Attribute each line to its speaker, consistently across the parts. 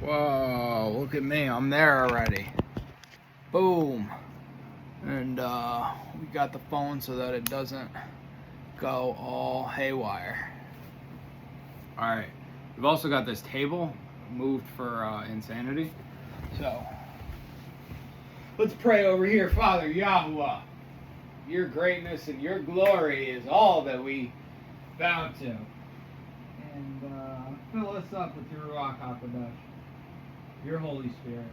Speaker 1: Whoa, look at me, I'm there already. Boom. And we got the phone so that it doesn't go all haywire. Alright, we've also got this table moved for insanity. So, let's pray over here. Father Yahuwah, your greatness and your glory is all that we bow to. And fill us up with your Ruach HaKodesh, your Holy Spirit.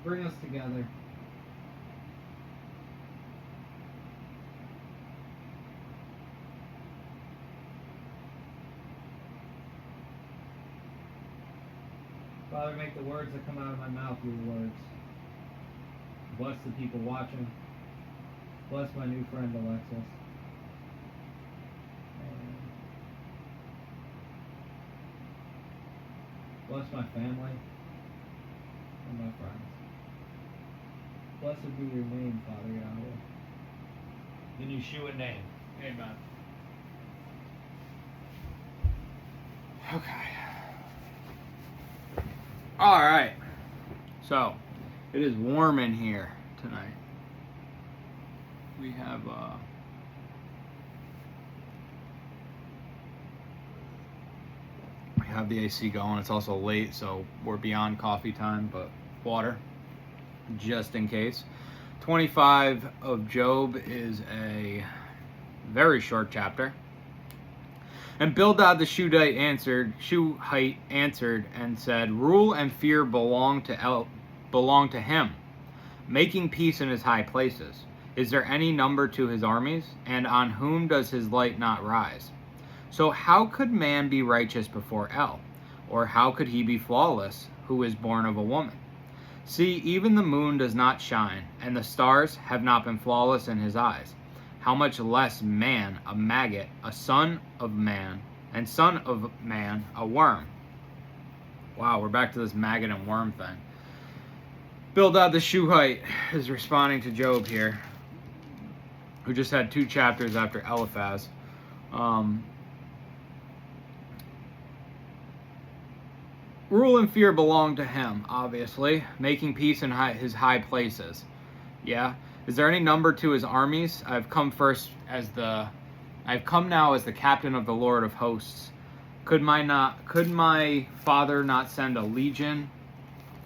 Speaker 1: Bring us together. Father, make the words that come out of my mouth your words. Bless the people watching. Bless my new friend Alexis. And bless my family and my friends. Blessed be your name, Father Yahweh. In Yeshua name. Amen. Okay. Alright. So, it is warm in here tonight. We have the AC going. It's also late, so we're beyond coffee time, but water, just in case. 25 of Job is a very short chapter. And Bildad the Shuhite answered and said, "Rule and fear belong to him, making peace in his high places. Is there any number to his armies? And on whom does his light not rise? So how could man be righteous before El? Or how could he be flawless, who is born of a woman? See, even the moon does not shine, and the stars have not been flawless in his eyes. How much less man, a maggot, a son of man, and son of man, a worm." Wow, we're back to this maggot and worm thing. Bildad the Shuhite is responding to Job here, who just had 2 chapters after Eliphaz. Rule and fear belong to him, obviously, making peace in his high places. Yeah. Is there any number to his armies? I've come now as the captain of the Lord of hosts. Could my father not send a legion,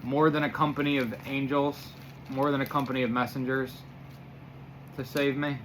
Speaker 1: more than a company of angels, more than a company of messengers, to save me?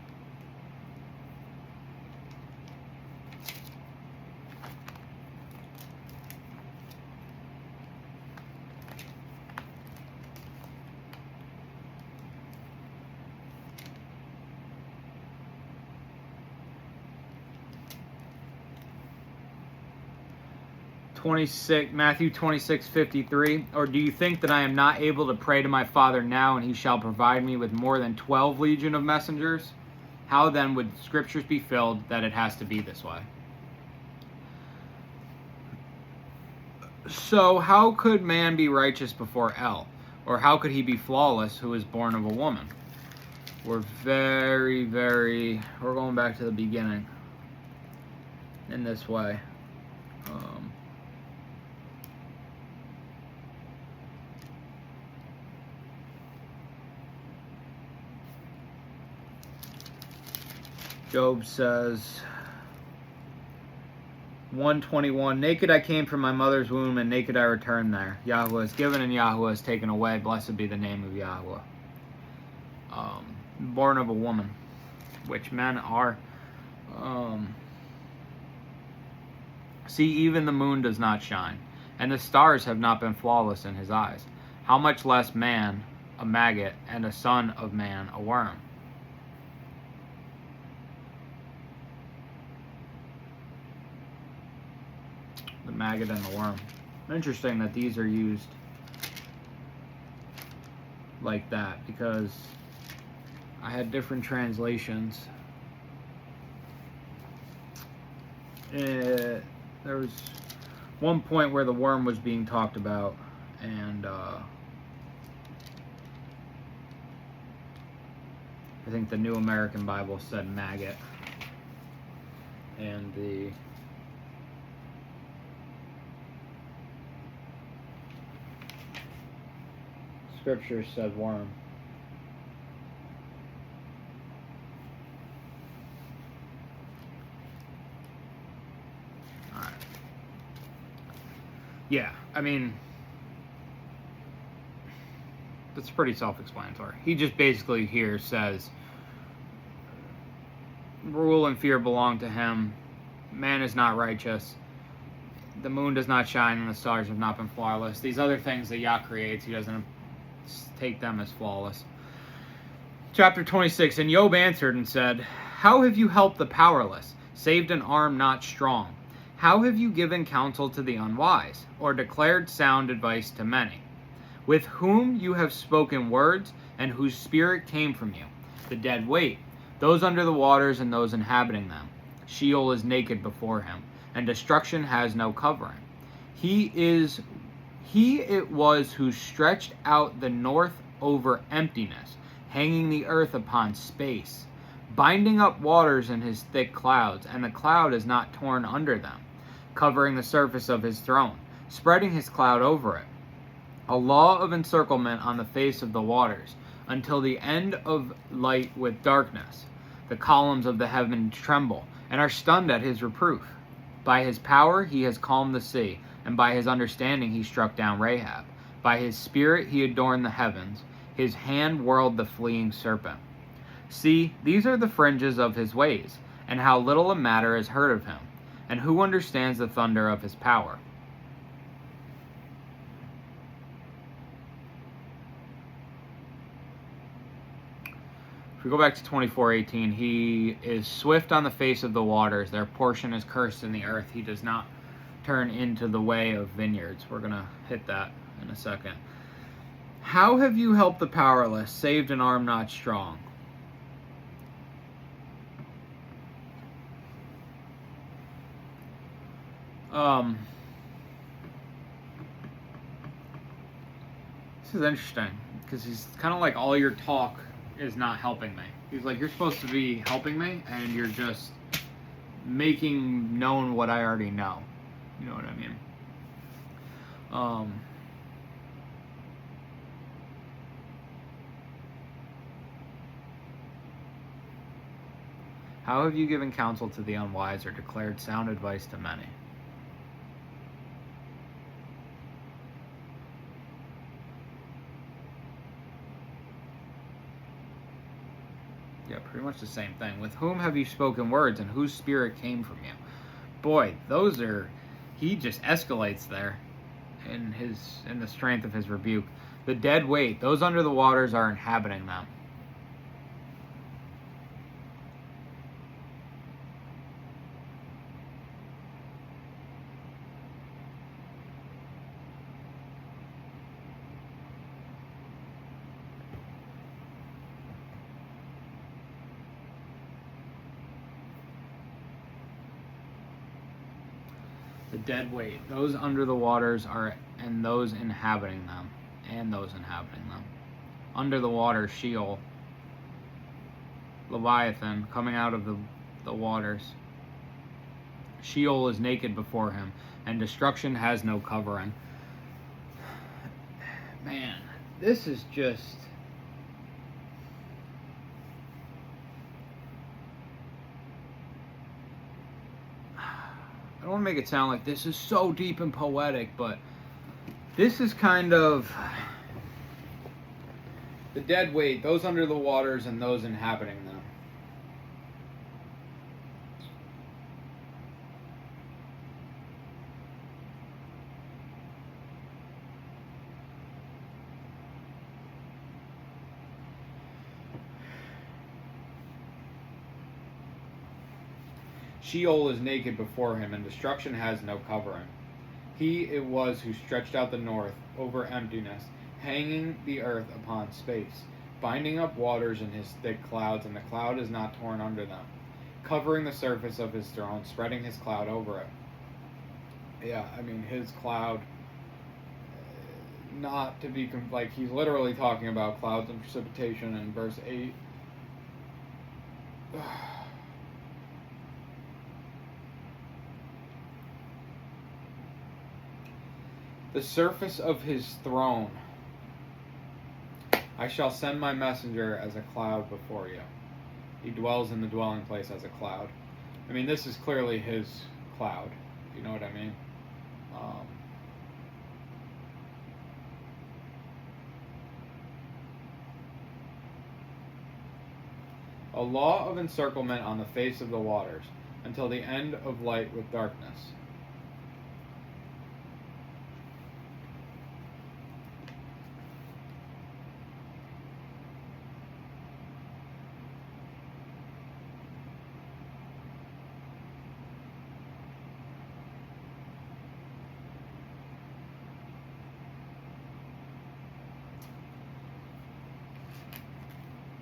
Speaker 1: Matthew 26:53. Or do you think that I am not able to pray to my Father now, and he shall provide me with more than 12 legion of messengers? How then would scriptures be filled that it has to be this way? So how could man be righteous before El? Or how could he be flawless, who is born of a woman? We're we're going back to the beginning in this way. Job says, 121, "Naked I came from my mother's womb, and naked I return there. Yahweh has given, and Yahweh has taken away. Blessed be the name of Yahweh." Born of a woman, which men are. See, even the moon does not shine, and the stars have not been flawless in his eyes. How much less man, a maggot, and a son of man, a worm? The maggot and the worm. Interesting that these are used like that, because I had different translations. There was one point where the worm was being talked about, and I think the New American Bible said maggot, and the scriptures said worm. Alright. Yeah, I mean, that's pretty self-explanatory. He just basically here says, rule and fear belong to him. Man is not righteous. The moon does not shine and the stars have not been flawless. These other things that Yah creates, he doesn't take them as flawless. Chapter 26, and Job answered and said, how have you helped the powerless, saved an arm not strong? How have you given counsel to the unwise, or declared sound advice to many? With whom you have spoken words, and whose spirit came from you. The dead wait, those under the waters and those inhabiting them. Sheol is naked before him, and destruction has no covering. He it was who stretched out the north over emptiness, hanging the earth upon space, binding up waters in his thick clouds, and the cloud is not torn under them, covering the surface of his throne, spreading his cloud over it. A law of encirclement on the face of the waters, until the end of light with darkness. The columns of the heaven tremble, and are stunned at his reproof. By his power he has calmed the sea, and by his understanding he struck down Rahab. By his spirit he adorned the heavens, his hand whirled the fleeing serpent. See, these are the fringes of his ways, and how little a matter is heard of him, and who understands the thunder of his power? If we go back to 24:18, he is swift on the face of the waters. Their portion is cursed in the earth. He does not turn into the way of vineyards. We're going to hit that in a second. How have you helped the powerless, saved an arm not strong? This is interesting, because he's kind of like, all your talk is not helping me. He's like, you're supposed to be helping me, and you're just making known what I already know. You know what I mean? How have you given counsel to the unwise, or declared sound advice to many? Yeah, pretty much the same thing. With whom have you spoken words, and whose spirit came from you? Boy, those are... He just escalates there in the strength of his rebuke. The dead wait, those under the waters are inhabiting them. The dead wait, those under the waters are, and those inhabiting them, Under the water, Sheol, Leviathan, coming out of the waters. Sheol is naked before him, and destruction has no covering. Man, this is just... I don't want to make it sound like this is so deep and poetic, but this is kind of the dead wait, those under the waters and those inhabiting them. Sheol is naked before him, and destruction has no covering. He it was who stretched out the north over emptiness, hanging the earth upon space, binding up waters in his thick clouds, and the cloud is not torn under them, covering the surface of his throne, spreading his cloud over it. Yeah, I mean, his cloud, not to be, like, he's literally talking about clouds and precipitation in verse 8. The surface of his throne I shall send my messenger as a cloud before you. He dwells in the dwelling place as a cloud. I mean, this is clearly his cloud. You know what I mean? A law of encirclement on the face of the waters, until the end of light with darkness.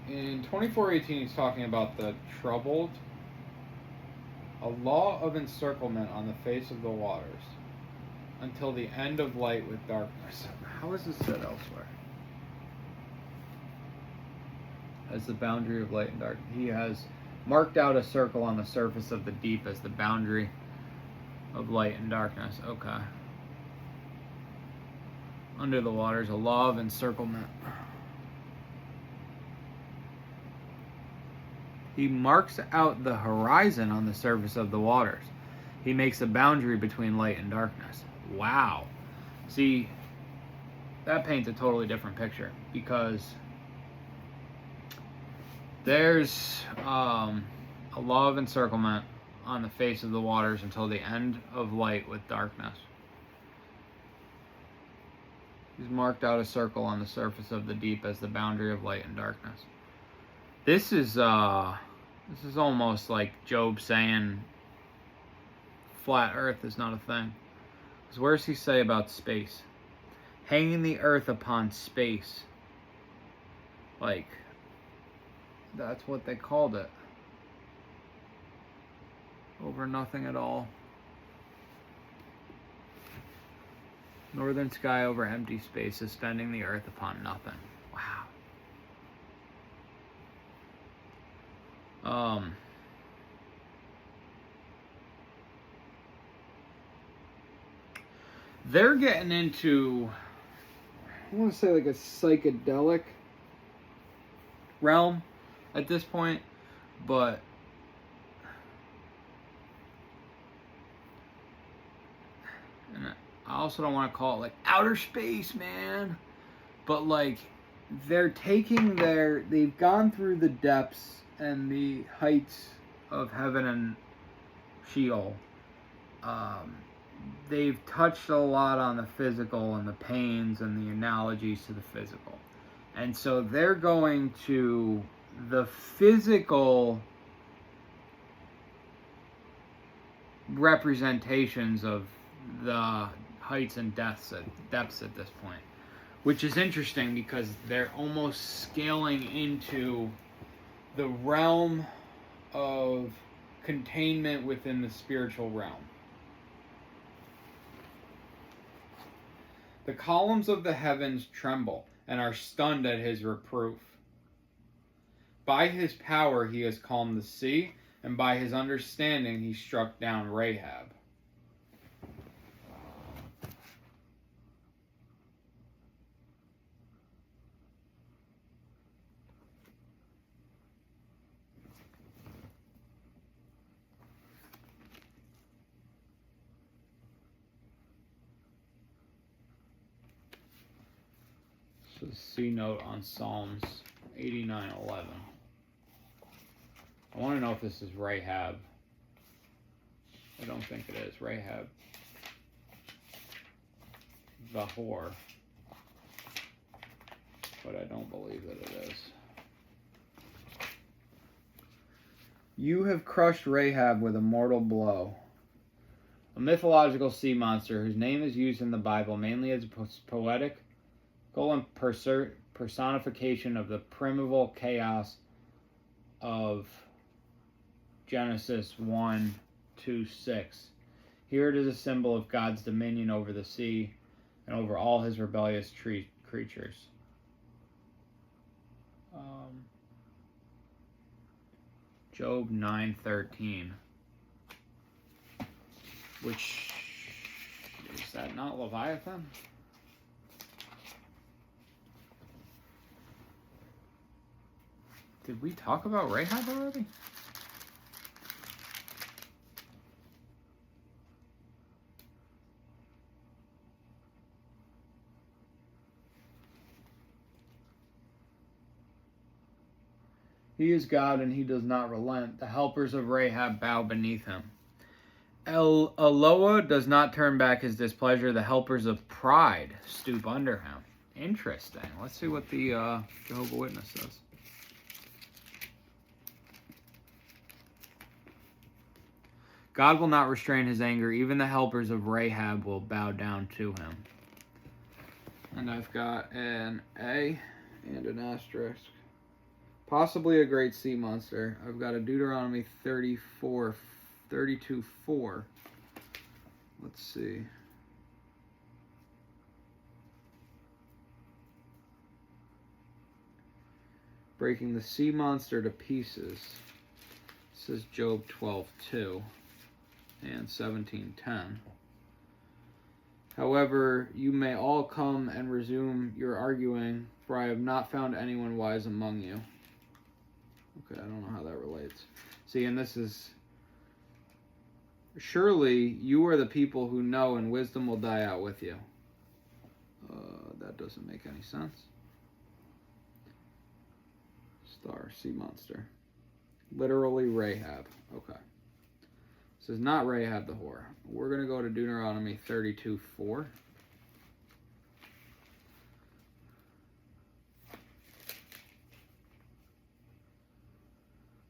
Speaker 1: In 24:18, he's talking about the troubled. A law of encirclement on the face of the waters, until the end of light with darkness. How is this said elsewhere? As the boundary of light and darkness. He has marked out a circle on the surface of the deep as the boundary of light and darkness. Okay. Under the waters, a law of encirclement. He marks out the horizon on the surface of the waters. He makes a boundary between light and darkness. Wow. See, that paints a totally different picture, because there's a law of encirclement on the face of the waters until the end of light with darkness. He's marked out a circle on the surface of the deep as the boundary of light and darkness. This is almost like Job saying flat earth is not a thing. Because where does he say about space? Hanging the earth upon space. Like, that's what they called it. Over nothing at all. Northern sky over empty space, suspending the earth upon nothing. Wow. They're getting into, I want to say, like a psychedelic realm at this point, but and I also don't want to call it like outer space, man, but like they've gone through the depths and the heights of heaven and Sheol. They've touched a lot on the physical and the pains and the analogies to the physical. And so they're going to the physical representations of the heights and depths at this point. Which is interesting, because they're almost scaling into the realm of containment within the spiritual realm. The columns of the heavens tremble and are stunned at his reproof. By his power he has calmed the sea, and by his understanding he struck down Rahab. So C note on Psalms 89:11. I want to know if this is Rahab. I don't think it is. Rahab, the whore. But I don't believe that it is. You have crushed Rahab with a mortal blow. A mythological sea monster whose name is used in the Bible mainly as a poetic and personification of the primeval chaos of Genesis 1:2-6. Here it is a symbol of God's dominion over the sea and over all his rebellious creatures. Job 9:13. Which, is that not Leviathan? Did we talk about Rahab already? He is God and he does not relent. The helpers of Rahab bow beneath him. Eloah does not turn back his displeasure. The helpers of pride stoop under him. Interesting. Let's see what the Jehovah's Witness says. God will not restrain his anger. Even the helpers of Rahab will bow down to him. And I've got an A and an asterisk. Possibly a great sea monster. I've got a Deuteronomy 32:4. Let's see. Breaking the sea monster to pieces. This is Job 12:2 and 17:10. However, you may all come and resume your arguing, for I have not found anyone wise among you. Okay, I don't know how that relates. See, and this is, surely you are the people who know, and wisdom will die out with you. That doesn't make any sense. Star, sea monster. Literally Rahab. Okay. This is not Rahab the whore. We're going to go to Deuteronomy 32:4.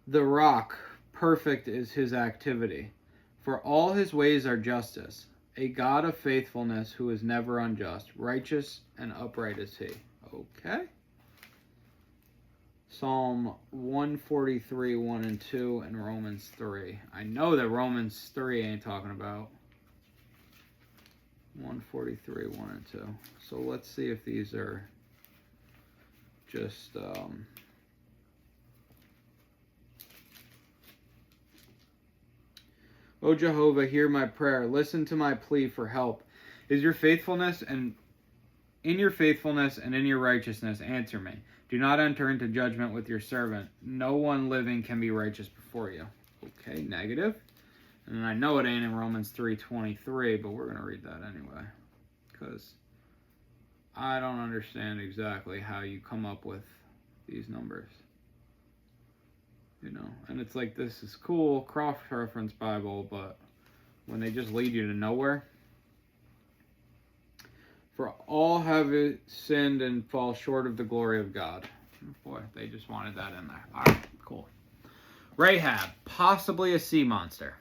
Speaker 1: The rock, perfect is his activity, for all his ways are justice. A God of faithfulness who is never unjust, righteous and upright is he. Okay. Psalm 143, 1 and 2, and Romans 3. I know that Romans 3 ain't talking about 143, 1 and 2. So let's see if these are just... O Jehovah, hear my prayer. Listen to my plea for help. Is your faithfulness and in your faithfulness and in your righteousness, answer me. Do not enter into judgment with your servant. No one living can be righteous before you. Okay, negative. And I know it ain't in Romans 3:23, but we're going to read that anyway. Because I don't understand exactly how you come up with these numbers. You know, and it's like, this is cool, cross-reference Bible, but when they just lead you to nowhere. For all have sinned and fall short of the glory of God. Boy, they just wanted that in there. All right, cool. Rahab, possibly a sea monster.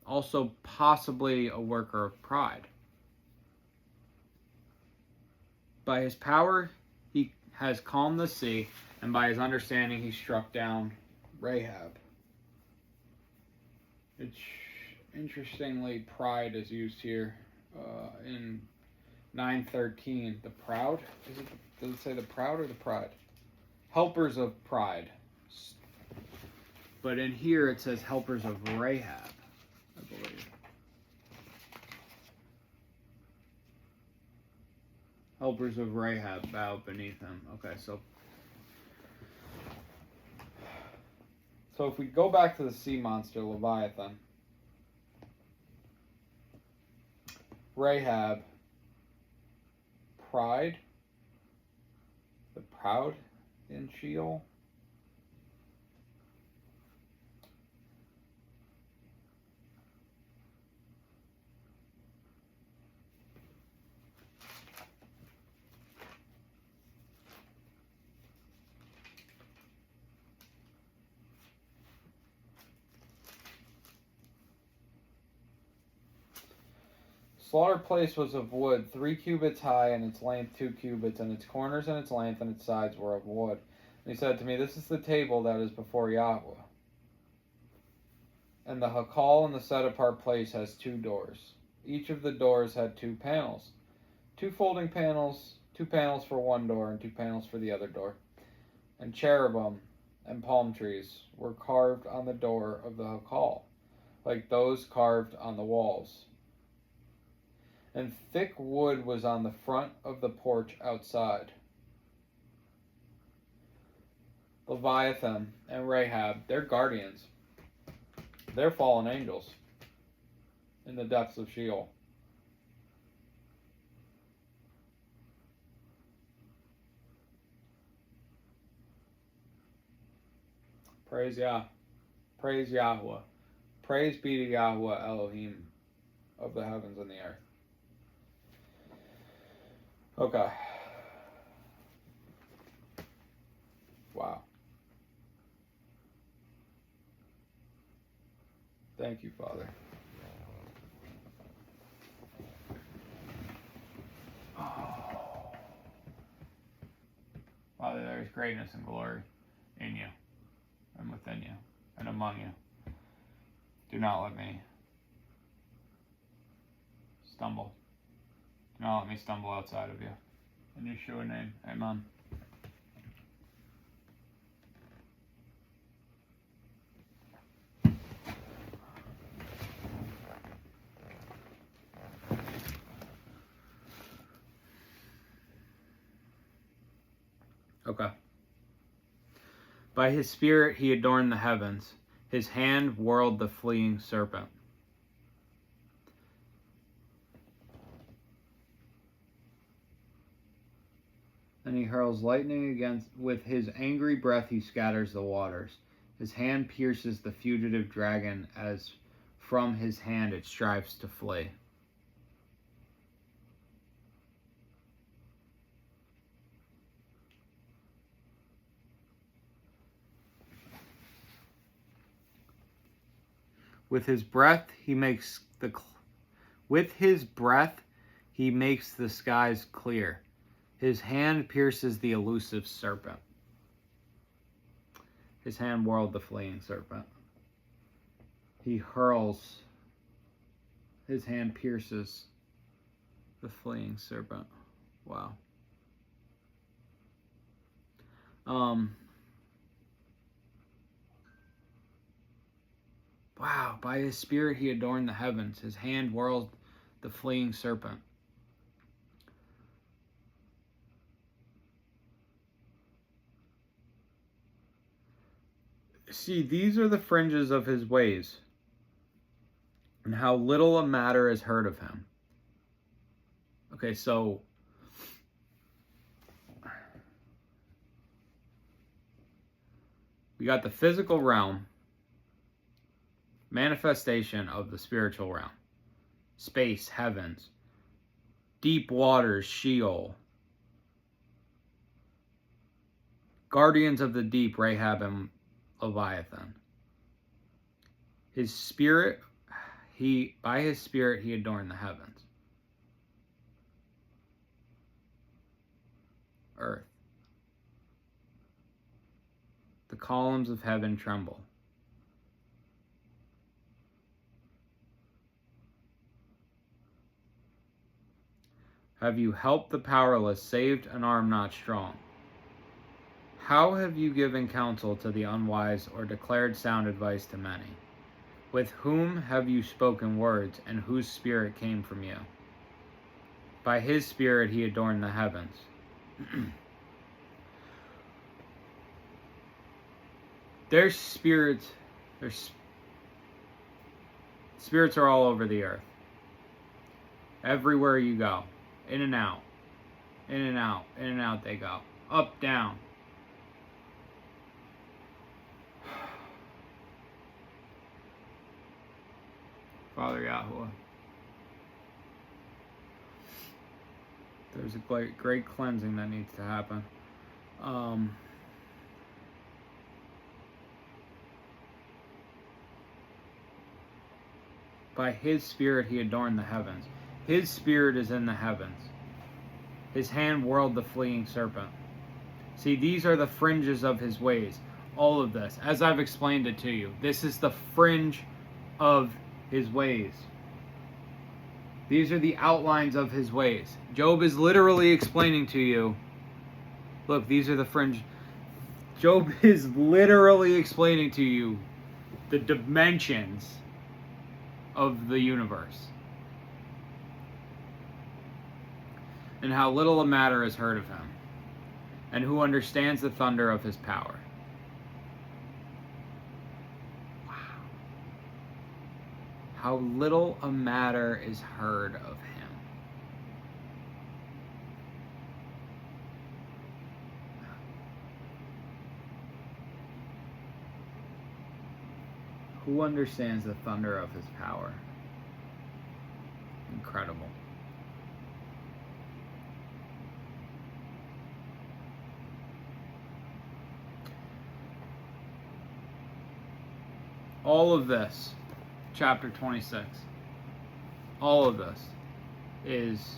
Speaker 1: Also possibly a worker of pride. By his power, he has calmed the sea, and by his understanding, he struck down Rahab. It's interestingly, pride is used here in 9:13. The proud, does it say the proud or the pride? Helpers of pride. But in here it says helpers of Rahab, I believe. Helpers of Rahab bow beneath him. Okay, so if we go back to the sea monster, Leviathan, Rahab, pride, the proud in Sheol. Slaughter place was of wood, 3 cubits high, and its length 2 cubits, and its corners and its length and its sides were of wood. And he said to me, this is the table that is before Yahweh. And the Hakal in the set-apart place has 2 doors. Each of the doors had 2 panels. 2 folding panels, 2 panels for one door, and 2 panels for the other door. And cherubim and palm trees were carved on the door of the Hakal, like those carved on the walls. And thick wood was on the front of the porch outside. Leviathan and Rahab, they're guardians. They're fallen angels in the depths of Sheol. Praise Yah. Praise Yahweh. Praise be to Yahweh Elohim of the heavens and the earth. Okay. Wow. Thank you, Father. Oh. Father, there is greatness and glory in you and within you and among you. Do not let me stumble. Do not let me stumble outside of you. In Yeshua's name, amen. Okay. By his spirit he adorned the heavens. His hand whirled the fleeing serpent. Then he hurls lightning against, with his angry breath he scatters the waters. His hand pierces the fugitive dragon as from his hand it strives to flee. With his breath he makes the skies clear. His hand pierces the elusive serpent. His hand whirled the fleeing serpent. He hurls. His hand pierces the fleeing serpent. Wow. Wow, by his spirit he adorned the heavens. His hand whirled the fleeing serpent. See, these are the fringes of his ways, and how little a matter is heard of him. Okay, so we got the physical realm, manifestation of the spiritual realm, space, heavens, deep waters, Sheol, guardians of the deep, Rahab and Leviathan. His spirit, by his spirit he adorned the heavens, earth. The columns of heaven tremble. Have you helped the powerless, saved an arm not strong? How have you given counsel to the unwise, or declared sound advice to many? With whom have you spoken words, and whose spirit came from you? By his spirit he adorned the heavens. Their spirits are all over the earth. Everywhere you go. In and out. In and out. In and out they go. Up, down. Father Yahweh. There's a great cleansing that needs to happen. By his spirit he adorned the heavens. His spirit is in the heavens. His hand whirled the fleeing serpent. See, these are the fringes of his ways. All of this, as I've explained it to you, this is the fringe of his ways. These are the outlines of his ways. Job is literally explaining to you, look, these are the fringe. Job is literally explaining to you the dimensions of the universe. And how little a matter is heard of him, and who understands the thunder of his power. how little a matter is heard of him. Who understands the thunder of his power? Incredible. All of this, chapter 26, all of this is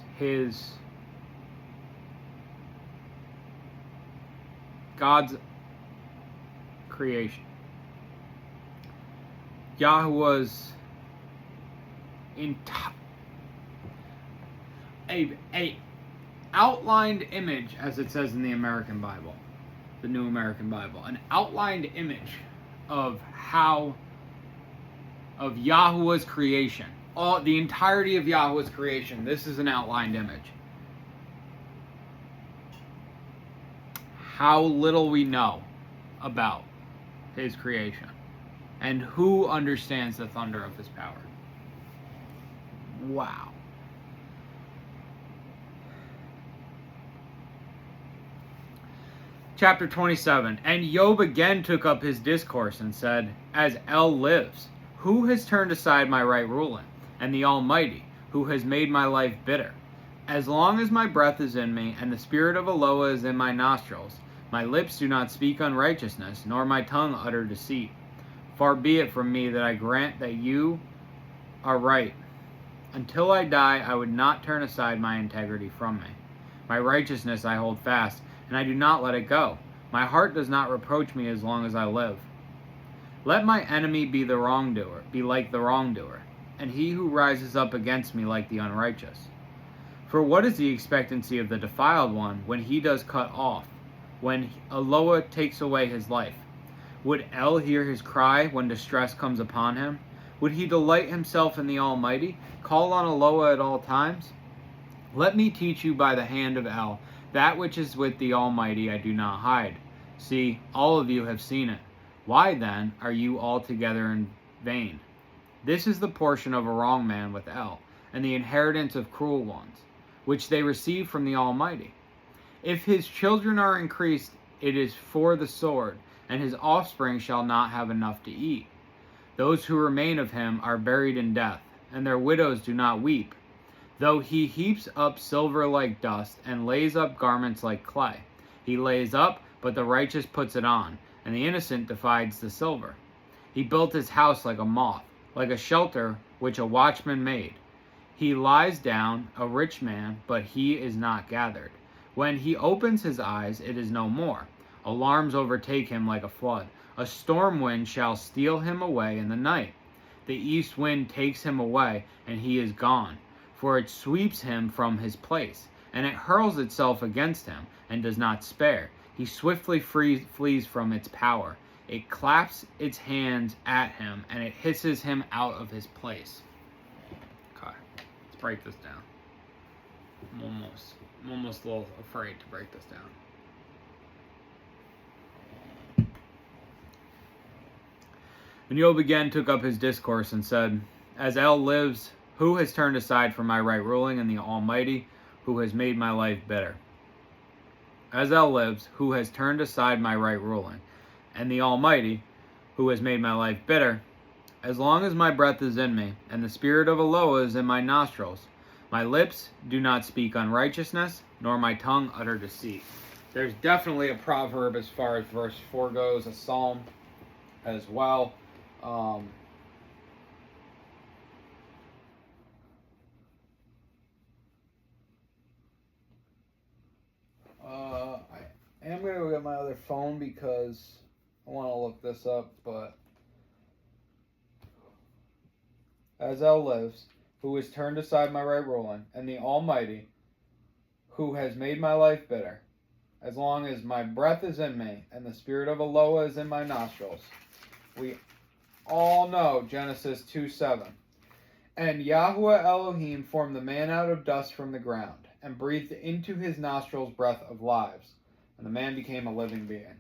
Speaker 1: God's creation. Yahweh's a outlined image, as it says in the American Bible, the New American Bible, an outlined image of Yahweh's creation. The entirety of Yahweh's creation. This is an outlined image. How little we know about his creation, and who understands the thunder of his power. Wow. Chapter 27. And Job again took up his discourse and said, As El lives, who has turned aside my right ruling, and the Almighty, who has made my life bitter? As long as my breath is in me, and the spirit of Eloah is in my nostrils, my lips do not speak unrighteousness, nor my tongue utter deceit. Far be it from me that I grant that you are right. Until I die, I would not turn aside my integrity from me. My righteousness I hold fast, and I do not let it go. My heart does not reproach me as long as I live. Let my enemy be like the wrongdoer, and he who rises up against me like the unrighteous. For what is the expectancy of the defiled one when he does cut off, when Eloah takes away his life? Would El hear his cry when distress comes upon him? Would he delight himself in the Almighty, call on Eloah at all times? Let me teach you by the hand of El, that which is with the Almighty I do not hide. See, all of you have seen it. Why then are you altogether in vain? This is the portion of a wrong man with El, and the inheritance of cruel ones, which they receive from the Almighty. If his children are increased, it is for the sword, and his offspring shall not have enough to eat. Those who remain of him are buried in death, and their widows do not weep. Though he heaps up silver like dust, and lays up garments like clay. He lays up, but the righteous puts it on, and the innocent divides the silver. He built his house like a moth, like a shelter which a watchman made. He lies down, a rich man, but he is not gathered. When he opens his eyes, it is no more. Alarms overtake him like a flood. A storm wind shall steal him away in the night. The east wind takes him away, and he is gone. For it sweeps him from his place, and it hurls itself against him, and does not spare. He swiftly flees from its power. It claps its hands at him, and it hisses him out of his place. Okay, let's break this down. I'm almost a little afraid to break this down. And Job again took up his discourse and said, As El lives, who has turned aside from my right ruling, and the Almighty, who has made my life bitter? As El lives, who has turned aside my right ruling, and the Almighty, who has made my life bitter? As long as my breath is in me, and the spirit of Eloah is in my nostrils, my lips do not speak unrighteousness, nor my tongue utter deceit. There's definitely a proverb as far as verse 4 goes, a psalm as well. I am going to go get my other phone because I want to look this up, but as El lives, who has turned aside my right ruling, and the Almighty, who has made my life bitter, as long as my breath is in me, and the spirit of Eloah is in my nostrils. We all know Genesis 2:7. And Yahweh Elohim formed the man out of dust from the ground, and breathed into his nostrils breath of lives, and the man became a living being.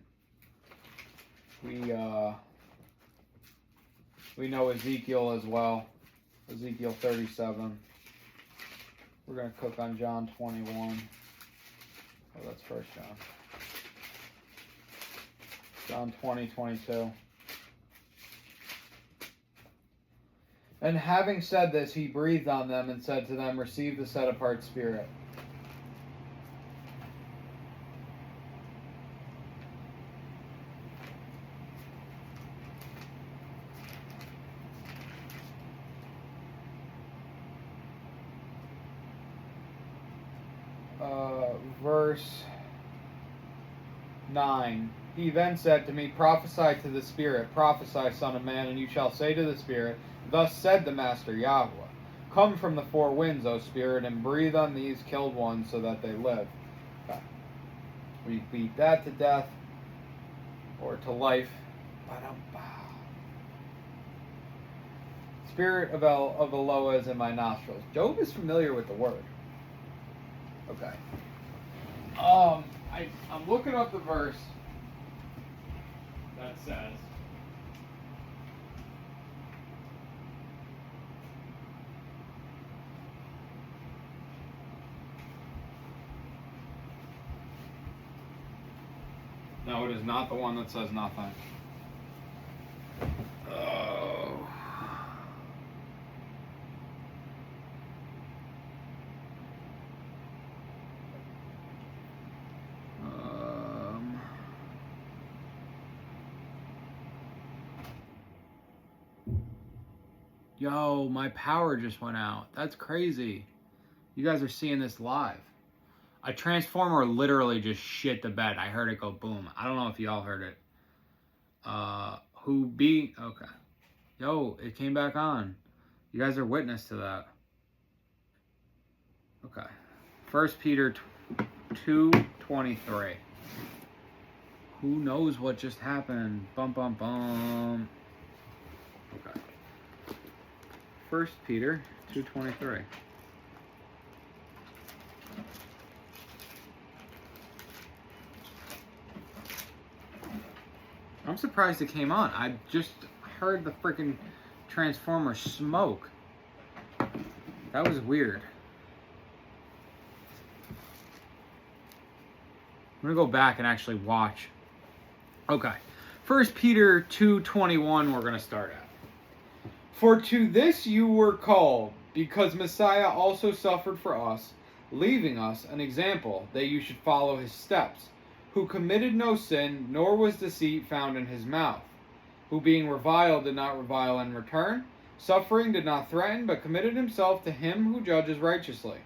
Speaker 1: We know Ezekiel as well. Ezekiel 37. We're going to cook on John 21. Oh, that's 1 John. John 20:22. And having said this, he breathed on them and said to them, receive the set-apart Spirit. Verse 9. He then said to me, prophesy to the Spirit, prophesy, Son of Man, and you shall say to the Spirit, thus said the Master Yahweh, come from the four winds, O Spirit, and breathe on these killed ones so that they live. Okay. We beat that to death, or to life. Spirit of Eloah is in my nostrils. Job is familiar with the word. Okay. I'm looking up the verse that says, no, it is not the one that says nothing. Yo, my power just went out. That's crazy. You guys are seeing this live. A transformer literally just shit the bed. I heard it go boom. I don't know if y'all heard it. Okay. Yo, it came back on. You guys are witness to that. Okay. 1 Peter 2:23. Who knows what just happened? Bum, bum, bum. Okay. 1 Peter 2:23. I'm surprised it came on. I just heard the freaking transformer smoke. That was weird. I'm going to go back and actually watch. Okay. 1 Peter 2:21 we're going to start at. For to this you were called, because Messiah also suffered for us, leaving us an example that you should follow his steps, who committed no sin, nor was deceit found in his mouth, who being reviled did not revile in return, suffering did not threaten, but committed himself to him who judges righteously,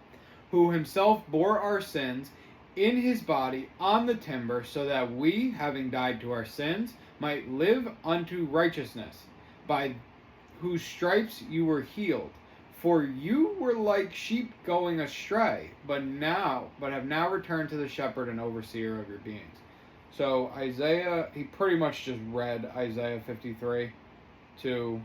Speaker 1: who himself bore our sins in his body on the timber, so that we, having died to our sins, might live unto righteousness, by whose stripes you were healed. For you were like sheep going astray, but have now returned to the shepherd and overseer of your beings. So Isaiah, he pretty much just read Isaiah 53 to.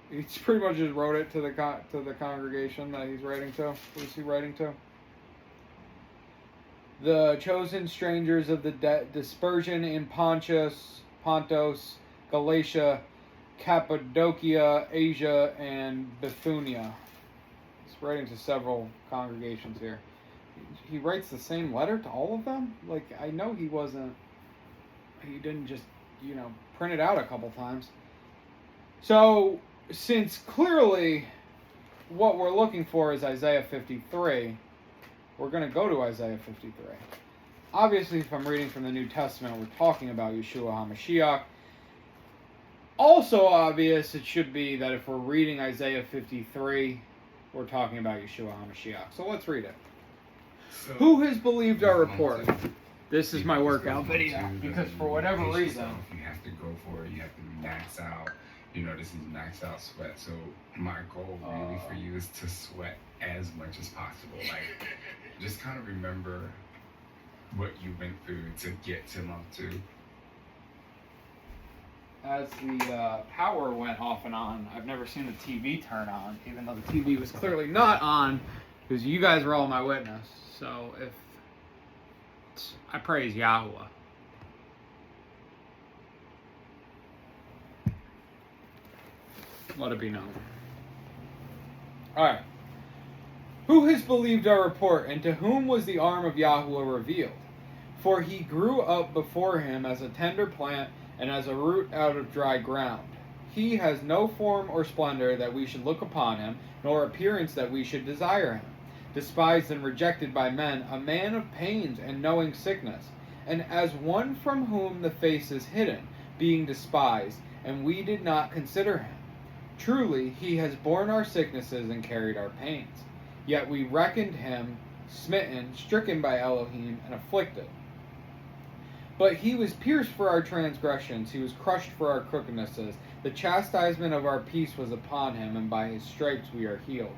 Speaker 1: He pretty much just wrote it to the congregation that he's writing to. Who is he writing to? The chosen strangers of the dispersion in Pontus, Galatia, Cappadocia, Asia, and Bithynia. He's writing to several congregations here. He writes the same letter to all of them? Like, I know he didn't just, print it out a couple times. So, since clearly what we're looking for is Isaiah 53, we're going to go to Isaiah 53. Obviously, if I'm reading from the New Testament, we're talking about Yeshua HaMashiach. Also obvious, it should be that if we're reading Isaiah 53, we're talking about Yeshua HaMashiach. So let's read it. So, who has believed our report? This is my workout video, because for whatever reason...
Speaker 2: You have to go for it, you have to max out. This is max out sweat. So my goal really for you is to sweat as much as possible. Like, just kind of remember what you went through to get to month 2.
Speaker 1: As the power went off and on, I've never seen the TV turn on, even though the TV was clearly not on, because you guys were all my witness. So I praise Yahweh. Let it be known. Alright. Who has believed our report, and to whom was the arm of Yahweh revealed? For he grew up before him as a tender plant, and as a root out of dry ground. He has no form or splendor that we should look upon him, nor appearance that we should desire him. Despised and rejected by men, a man of pains and knowing sickness, and as one from whom the face is hidden, being despised, and we did not consider him. Truly, he has borne our sicknesses and carried our pains. Yet we reckoned him smitten, stricken by Elohim, and afflicted. But he was pierced for our transgressions, he was crushed for our crookednesses. The chastisement of our peace was upon him, and by his stripes we are healed.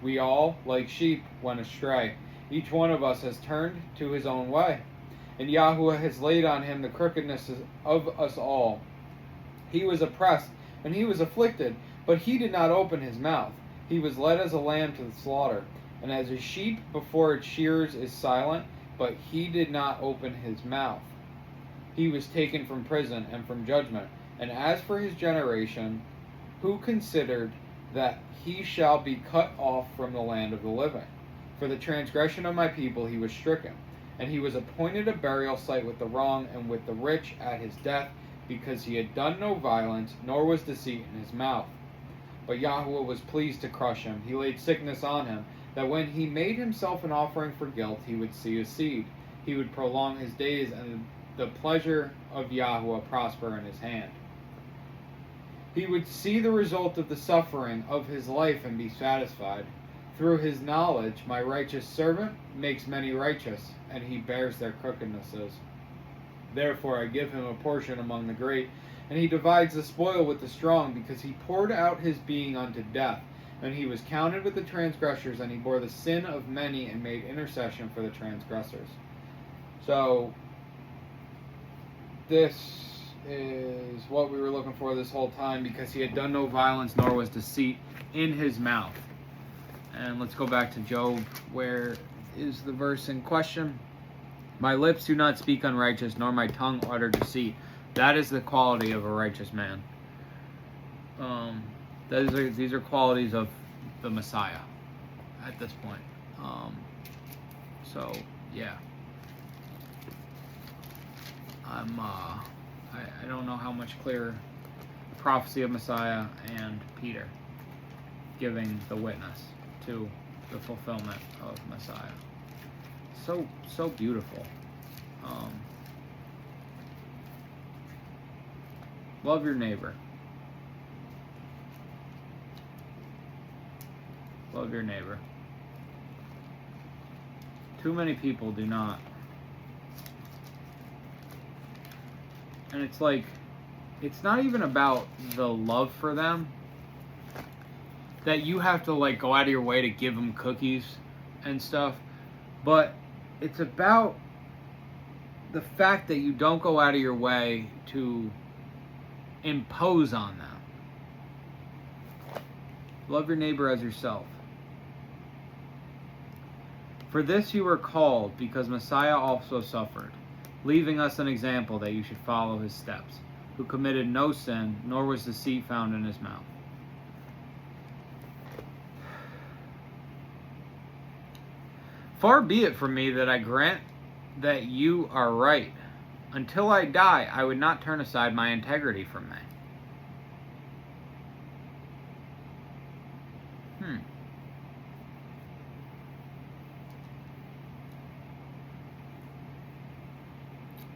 Speaker 1: We all, like sheep, went astray. Each one of us has turned to his own way. And Yahweh has laid on him the crookedness of us all. He was oppressed, and he was afflicted, but he did not open his mouth. He was led as a lamb to the slaughter, and as a sheep before its shearers is silent, but he did not open his mouth. He was taken from prison and from judgment. And as for his generation, who considered that he shall be cut off from the land of the living? For the transgression of my people he was stricken, and he was appointed a burial site with the wrong and with the rich at his death, because he had done no violence, nor was deceit in his mouth. But Yahweh was pleased to crush him. He laid sickness on him, that when he made himself an offering for guilt, he would see his seed. He would prolong his days, and the pleasure of Yahweh prosper in his hand. He would see the result of the suffering of his life and be satisfied. Through his knowledge, my righteous servant makes many righteous, and he bears their crookednesses. Therefore I give him a portion among the great, and he divides the spoil with the strong, because he poured out his being unto death. And he was counted with the transgressors, and he bore the sin of many, and made intercession for the transgressors. So, this is what we were looking for this whole time, because he had done no violence, nor was deceit in his mouth. And let's go back to Job. Where is the verse in question? My lips do not speak unrighteous, nor my tongue utter deceit. That is the quality of a righteous man. These are qualities of the Messiah at this point. So yeah, I don't know how much clearer the prophecy of Messiah and Peter giving the witness to the fulfillment of Messiah. So beautiful. Love your neighbor. Love your neighbor. Too many people do not. And it's like, it's not even about the love for them, that you have to like go out of your way to give them cookies and stuff, but it's about the fact that you don't go out of your way to impose on them. Love your neighbor as yourself. For this you were called, because Messiah also suffered, leaving us an example that you should follow his steps, who committed no sin, nor was deceit found in his mouth. Far be it from me that I grant that you are right. Until I die, I would not turn aside my integrity from me.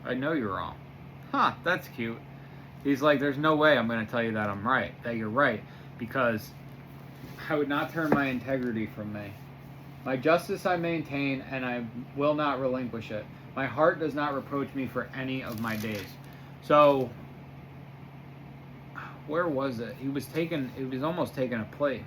Speaker 1: I know you're wrong. Huh, that's cute. He's like, there's no way I'm going to tell you that I'm right, that you're right, because I would not turn my integrity from me. My justice I maintain, and I will not relinquish it. My heart does not reproach me for any of my days. So, where was it? It was almost taking a plea.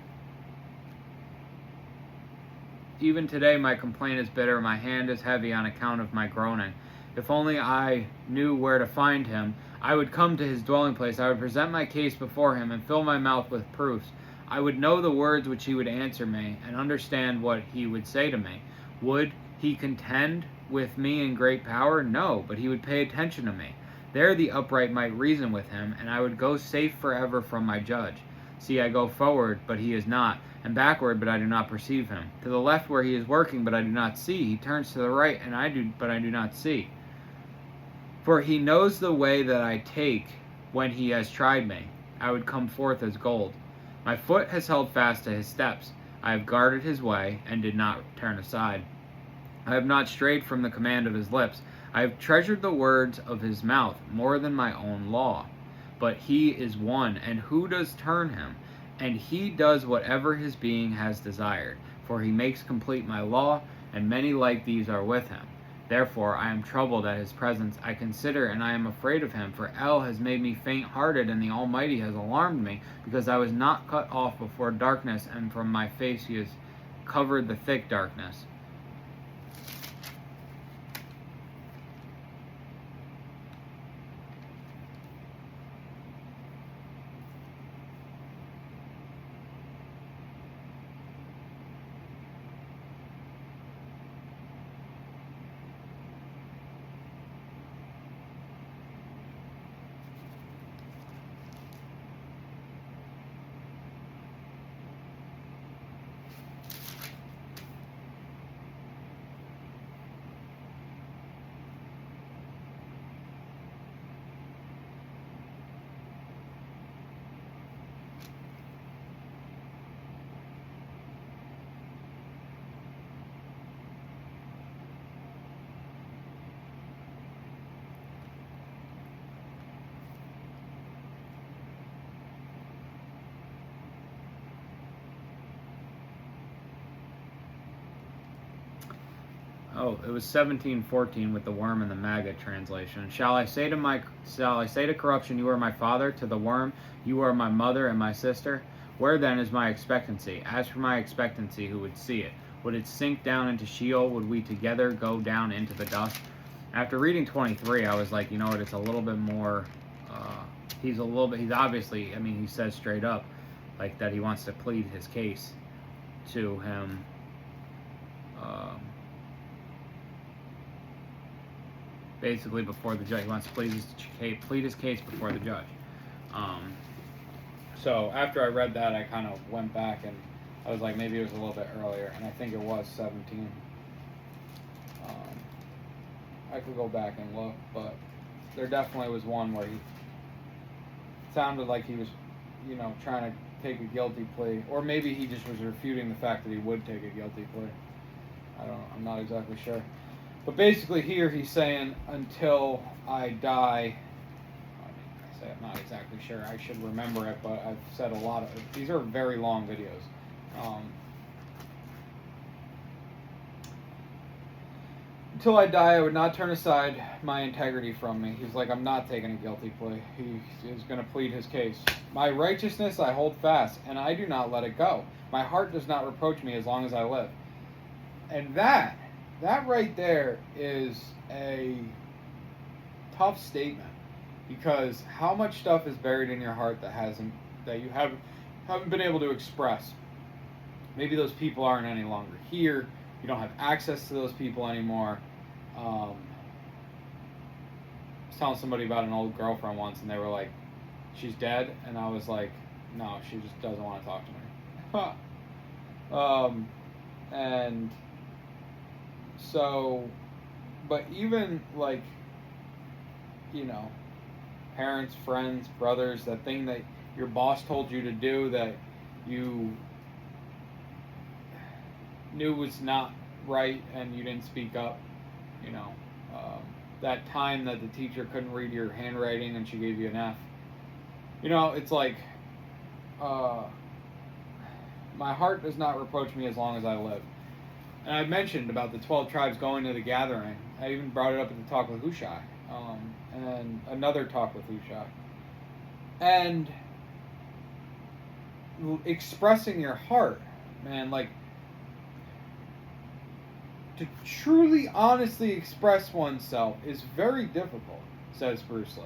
Speaker 1: Even today my complaint is bitter, my hand is heavy on account of my groaning. If only I knew where to find him, I would come to his dwelling place. I would present my case before him and fill my mouth with proofs. I would know the words which he would answer me and understand what he would say to me. Would he contend with me in great power? No, but he would pay attention to me. There the upright might reason with him, and I would go safe forever from my judge. See, I go forward, but he is not, and backward, but I do not perceive him. To the left where he is working, but I do not see. He turns to the right, but I do not see. For he knows the way that I take when he has tried me. I would come forth as gold. My foot has held fast to his steps. I have guarded his way, and did not turn aside. I have not strayed from the command of his lips. I have treasured the words of his mouth more than my own law. But he is one, and who does turn him? And he does whatever his being has desired. For he makes complete my law, and many like these are with him. Therefore I am troubled at his presence. I consider, and I am afraid of him. For El has made me faint-hearted, and the Almighty has alarmed me, because I was not cut off before darkness, and from my face he has covered the thick darkness. Oh, it was 17:14 with the worm and the maggot translation. Shall I say to corruption, you are my father, to the worm, you are my mother and my sister? Where then is my expectancy? As for my expectancy, who would see it? Would it sink down into Sheol? Would we together go down into the dust? After reading 23, I was like, you know what, it's a little bit more, he's obviously, I mean, he says straight up, like, that he wants to plead his case to him, basically before the judge. He wants to plead his case before the judge. So after I read that, I kind of went back and I was like, maybe it was a little bit earlier, and I think it was 17. I could go back and look, but there definitely was one where he sounded like he was, trying to take a guilty plea, or maybe he just was refuting the fact that he would take a guilty plea. I'm not exactly sure. But basically here he's saying, until I die, I'm not exactly sure, I should remember it, but I've said a lot of it. These are very long videos. Until I die, I would not turn aside my integrity from me. He's like, I'm not taking a guilty plea. He is going to plead his case. My righteousness I hold fast, and I do not let it go. My heart does not reproach me as long as I live. And that right there is a tough statement, because how much stuff is buried in your heart that you haven't been able to express. Maybe those people aren't any longer here. You don't have access to those people anymore. I was telling somebody about an old girlfriend once, and they were like, she's dead, and I was like, no, she just doesn't want to talk to me. And so, but even like, parents, friends, brothers, that thing that your boss told you to do that you knew was not right and you didn't speak up, that time that the teacher couldn't read your handwriting and she gave you an F. It's like, my heart does not reproach me as long as I live. And I mentioned about the 12 tribes going to the gathering. I even brought it up in the talk with Hushai, and another talk with Hushai. And expressing your heart, man, like, to truly, honestly express oneself is very difficult, says Bruce Lee.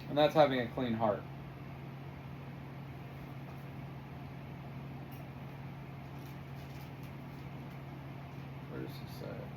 Speaker 1: And that's having a clean heart. Where does he say it?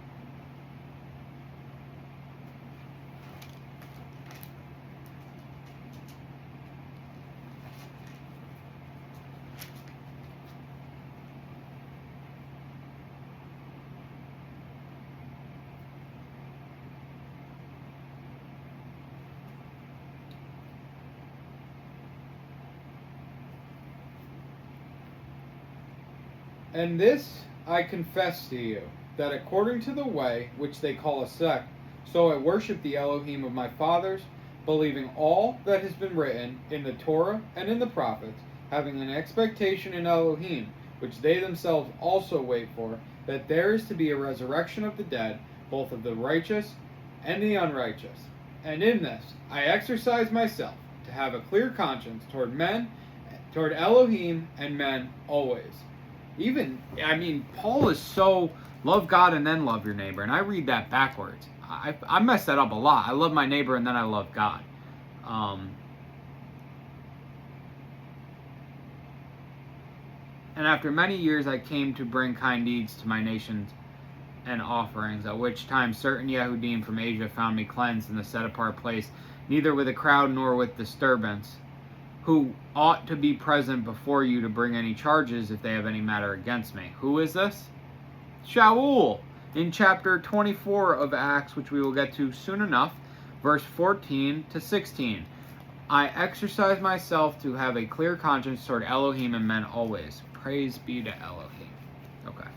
Speaker 1: And this I confess to you, that according to the way which they call a sect, so I worship the Elohim of my fathers, believing all that has been written in the Torah and in the prophets, having an expectation in Elohim, which they themselves also wait for, that there is to be a resurrection of the dead, both of the righteous and the unrighteous. And in this I exercise myself, to have a clear conscience toward men, toward Elohim and men always. Paul is so love God and then love your neighbor, and I read that backwards. I mess that up a lot. I love my neighbor and then I love God. And after many years I came to bring kind deeds to my nations and offerings, at which time certain Yehudim from Asia found me cleansed in the set-apart place, neither with a crowd nor with disturbance, who ought to be present before you to bring any charges if they have any matter against me. Who is this? Shaul, in chapter 24 of Acts, which we will get to soon enough, verse 14 to 16. I exercise myself to have a clear conscience toward Elohim and men always. Praise be to Elohim. Okay.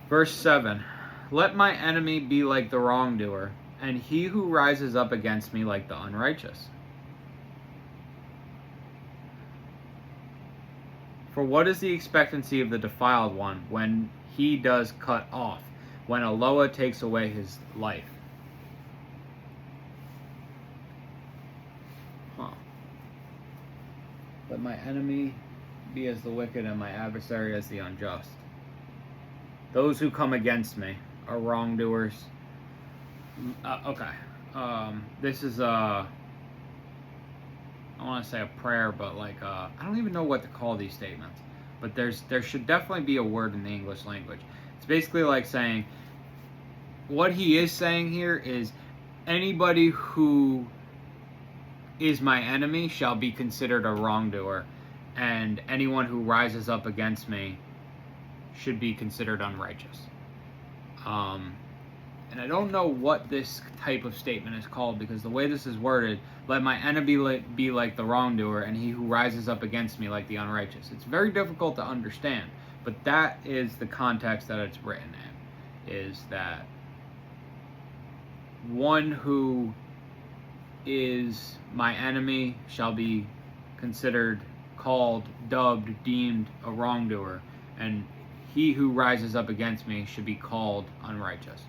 Speaker 1: Verse 7. Let my enemy be like the wrongdoer, and he who rises up against me like the unrighteous. For what is the expectancy of the defiled one when he does cut off, when Eloah takes away his life? Let my enemy be as the wicked and my adversary as the unjust. Those who come against me are wrongdoers. This is I want to say a prayer, but I don't even know what to call these statements. But there should definitely be a word in the English language. It's basically like saying, what he is saying here is, anybody who is my enemy shall be considered a wrongdoer, and anyone who rises up against me should be considered unrighteous. And I don't know what this type of statement is called, because the way this is worded, let my enemy be like the wrongdoer, and he who rises up against me like the unrighteous. It's very difficult to understand, but that is the context that it's written in, is that one who is my enemy shall be considered, called, dubbed, deemed a wrongdoer, and he who rises up against me should be called unrighteous.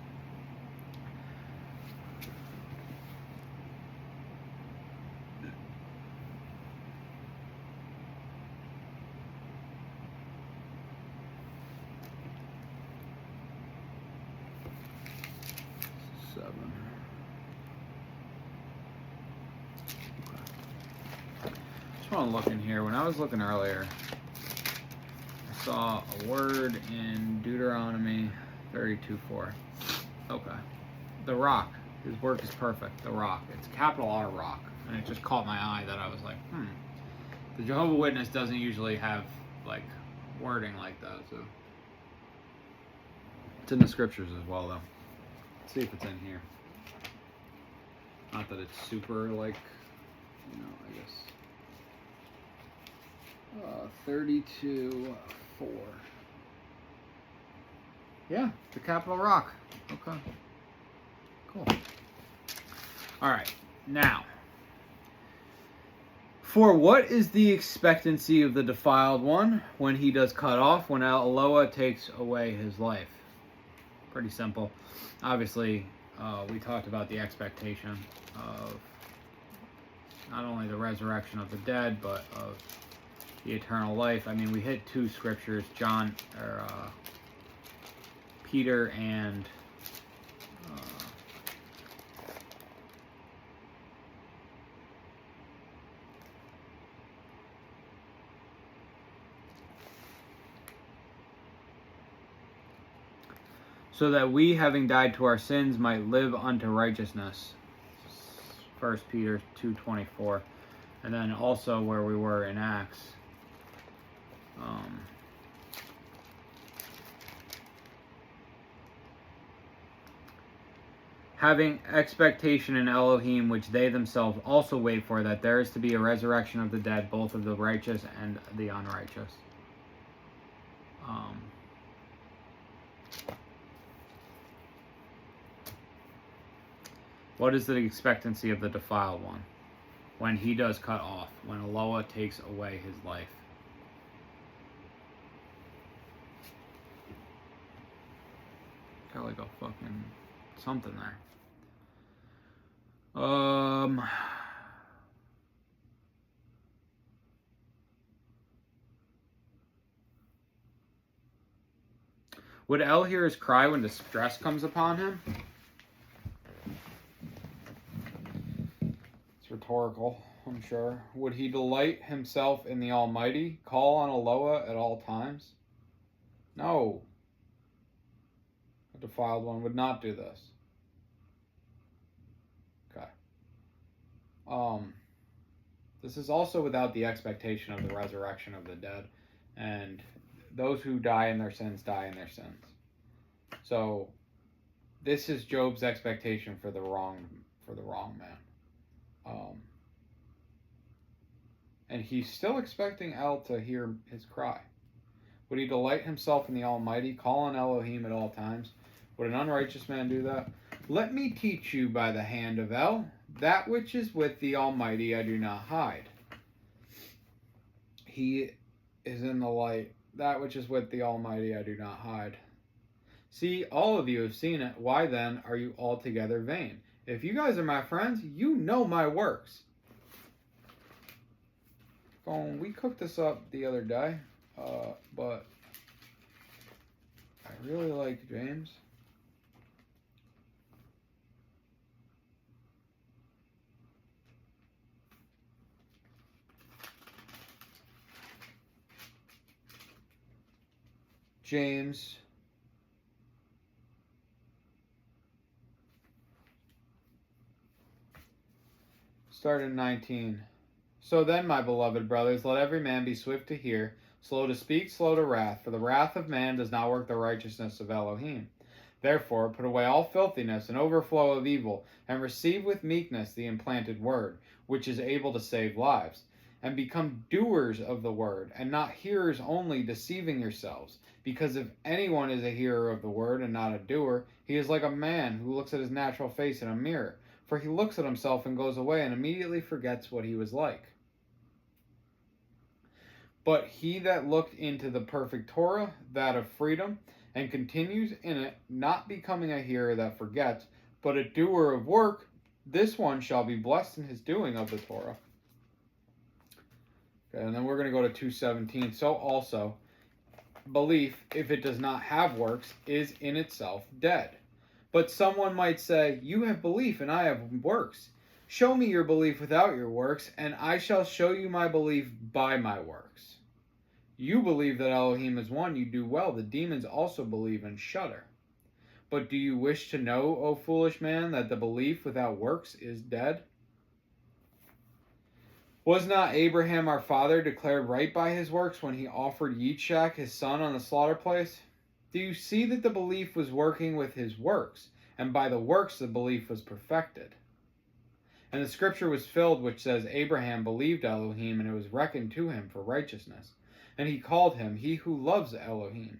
Speaker 1: I'm looking here. When I was looking earlier, I saw a word in Deuteronomy 32:4. Okay. The rock. His work is perfect. The rock. It's capital R rock. And it just caught my eye that I was like, The Jehovah's Witness doesn't usually have wording like that. So it's in the scriptures as well, though. Let's see if it's in here. Not that it's super I guess. 32:4. Yeah, the capital rock. Okay. Cool. Alright, now. For what is the expectancy of the defiled one when he does cut off, when Eloah takes away his life? Pretty simple. Obviously, we talked about the expectation of not only the resurrection of the dead, but of the eternal life. I mean, we hit two scriptures, Peter and so that we, having died to our sins, might live unto righteousness. 1 Peter 2:24. And then also where we were in Acts. Having expectation in Elohim, which they themselves also wait for, that there is to be a resurrection of the dead, both of the righteous and the unrighteous. What is the expectancy of the defiled one? When he does cut off, when Eloah takes away his life. Got like a fucking something there. Would El hear his cry when distress comes upon him? It's rhetorical, I'm sure. Would he delight himself in the Almighty? Call on Eloah at all times? No. A defiled one would not do this. Okay. This is also without the expectation of the resurrection of the dead, and those who die in their sins die in their sins. So this is Job's expectation for the wrong man. And he's still expecting El to hear his cry. Would he delight himself in the Almighty? Call on Elohim at all times. Would an unrighteous man do that? Let me teach you by the hand of El. That which is with the Almighty I do not hide. He is in the light. That which is with the Almighty I do not hide. See, all of you have seen it. Why then are you altogether vain? If you guys are my friends, you know my works. We cooked this up the other day, but I really like James. James started in 19. So then, my beloved brothers, let every man be swift to hear, slow to speak, slow to wrath, for the wrath of man does not work the righteousness of Elohim. Therefore, put away all filthiness and overflow of evil, and receive with meekness the implanted word, which is able to save lives. And become doers of the word, and not hearers only, deceiving yourselves. Because if anyone is a hearer of the word and not a doer, he is like a man who looks at his natural face in a mirror. For he looks at himself and goes away and immediately forgets what he was like. But he that looked into the perfect Torah, that of freedom, and continues in it, not becoming a hearer that forgets, but a doer of work, this one shall be blessed in his doing of the Torah. Okay, and then we're going to go to 2:17. So also, belief, if it does not have works, is in itself dead. But someone might say, you have belief and I have works. Show me your belief without your works, and I shall show you my belief by my works. You believe that Elohim is one, you do well. The demons also believe and shudder. But do you wish to know, O foolish man, that the belief without works is dead? Was not Abraham our father declared right by his works when he offered Yitzchak his son on the slaughter place? Do you see that the belief was working with his works, and by the works the belief was perfected? And the scripture was filled which says, Abraham believed Elohim, and it was reckoned to him for righteousness. And he called him, he who loves Elohim.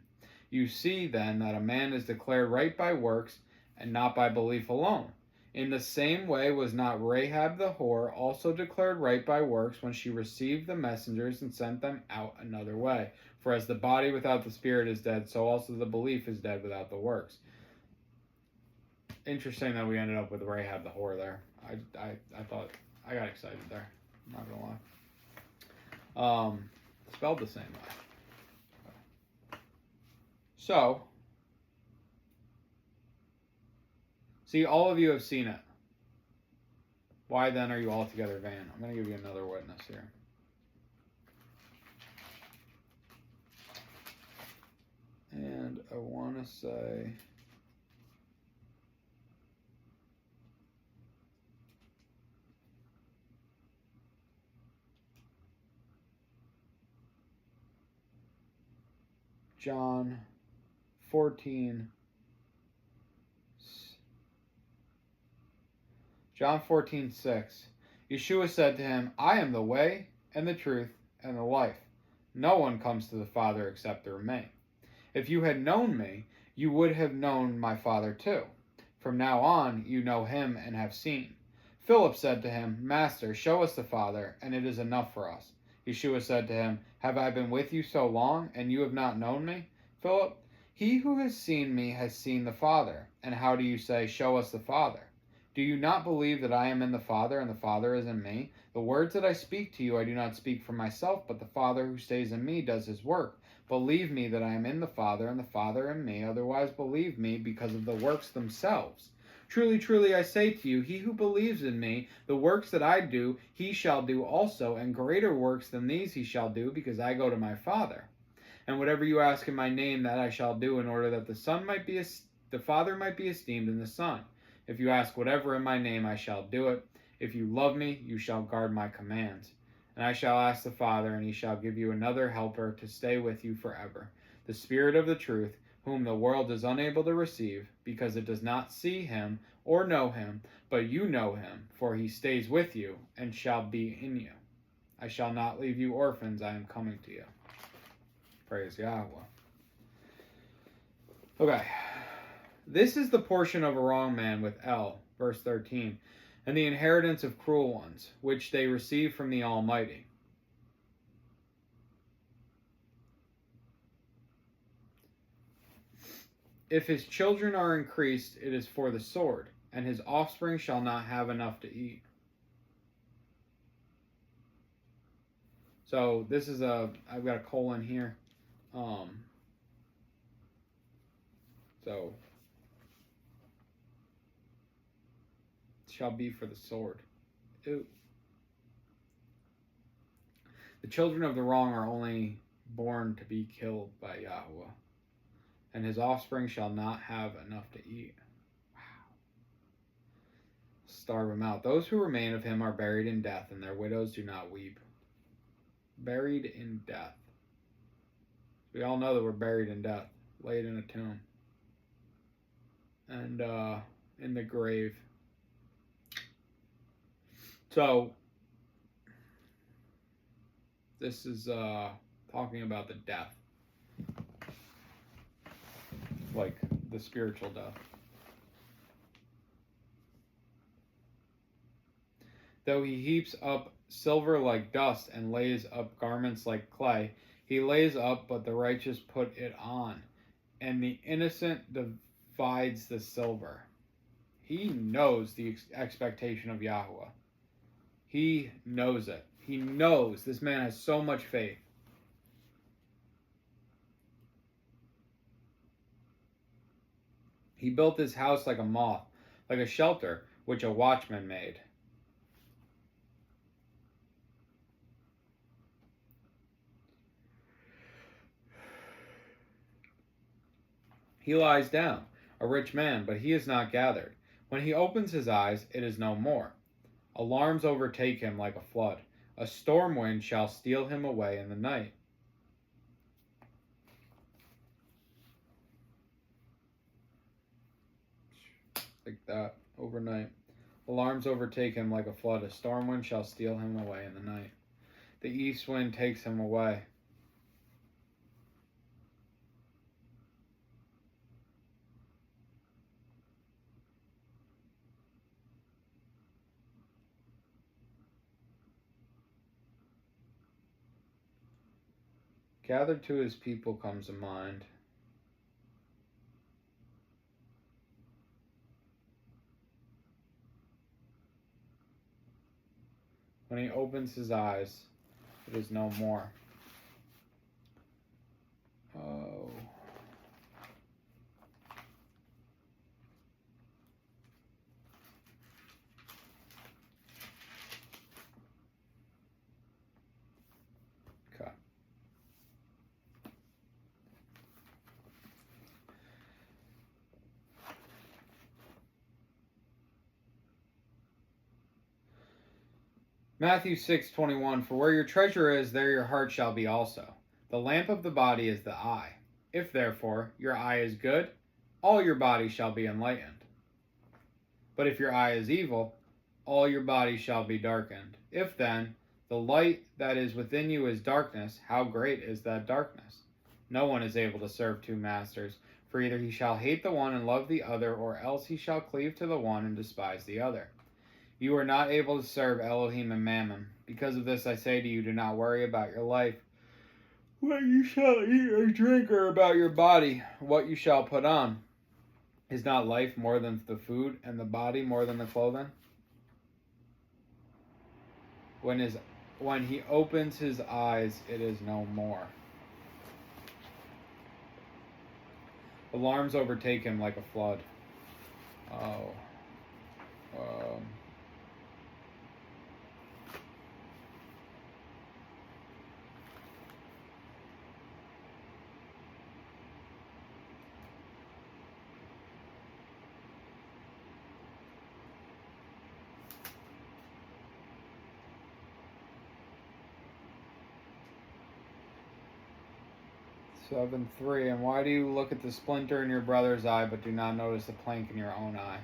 Speaker 1: You see then that a man is declared right by works, and not by belief alone. In the same way was not Rahab the whore also declared right by works when she received the messengers and sent them out another way? For as the body without the spirit is dead, so also the belief is dead without the works. Interesting that we ended up with Rahab the whore there. I thought, I got excited there. I'm not gonna lie. Spelled the same way. So, see, all of you have seen it. Why then are you altogether vain? I'm going to give you another witness here. And I want to say, John 14. John 14:6. Yeshua said to him, I am the way and the truth and the life. No one comes to the Father except through me. If you had known me, you would have known my Father too. From now on, you know him and have seen. Philip said to him, Master, show us the Father, and it is enough for us. Yeshua said to him, Have I been with you so long, and you have not known me? Philip, he who has seen me has seen the Father. And how do you say, Show us the Father? Do you not believe that I am in the Father, and the Father is in me? The words that I speak to you, I do not speak for myself, but the Father who stays in me does his work. Believe me that I am in the Father, and the Father in me. Otherwise believe me because of the works themselves. Truly, truly, I say to you, he who believes in me, the works that I do, he shall do also, and greater works than these he shall do, because I go to my Father. And whatever you ask in my name, that I shall do, in order that the Father might be esteemed in the Son. If you ask whatever in my name, I shall do it. If you love me, you shall guard my commands. And I shall ask the Father, and he shall give you another helper to stay with you forever, the Spirit of the truth, whom the world is unable to receive, because it does not see him or know him, but you know him, for he stays with you and shall be in you. I shall not leave you orphans, I am coming to you. Praise Yahweh. Okay. This is the portion of a wrong man with El, verse 13, and the inheritance of cruel ones, which they receive from the Almighty. If his children are increased, it is for the sword, and his offspring shall not have enough to eat. So this is I've got a colon here. So shall be for the sword. Ooh. The children of the wrong are only born to be killed by Yahweh, and his offspring shall not have enough to eat. Wow. Starve him out. Those who remain of him are buried in death, and their widows do not weep. Buried in death. We all know that we're buried in death, laid in a tomb, and in the grave. So, this is talking about the death, like the spiritual death. Though he heaps up silver like dust and lays up garments like clay, he lays up, but the righteous put it on, and the innocent divides the silver. He knows the expectation of Yahweh. He knows it. He knows. This man has so much faith. He built his house like a moth, like a shelter which a watchman made. He lies down, a rich man, but he is not gathered. When he opens his eyes, it is no more. Alarms overtake him like a flood. A storm wind shall steal him away in the night. Like that, overnight. Alarms overtake him like a flood. A storm wind shall steal him away in the night. The east wind takes him away. Gathered to his people comes to mind. When he opens his eyes, it is no more. Oh. Okay. Matthew 6:21, for where your treasure is, there your heart shall be also. The lamp of the body is the eye. If therefore your eye is good, all your body shall be enlightened. But if your eye is evil, all your body shall be darkened. If then the light that is within you is darkness, how great is that darkness? No one is able to serve two masters, for either he shall hate the one and love the other, or else he shall cleave to the one and despise the other. You are not able to serve Elohim and Mammon. Because of this I say to you, do not worry about your life, what you shall eat or drink, or about your body, what you shall put on. Is not life more than the food, and the body more than the clothing? When he opens his eyes, it is no more. Alarms overtake him like a flood. Oh. 7:3. And why do you look at the splinter in your brother's eye, but do not notice the plank in your own eye?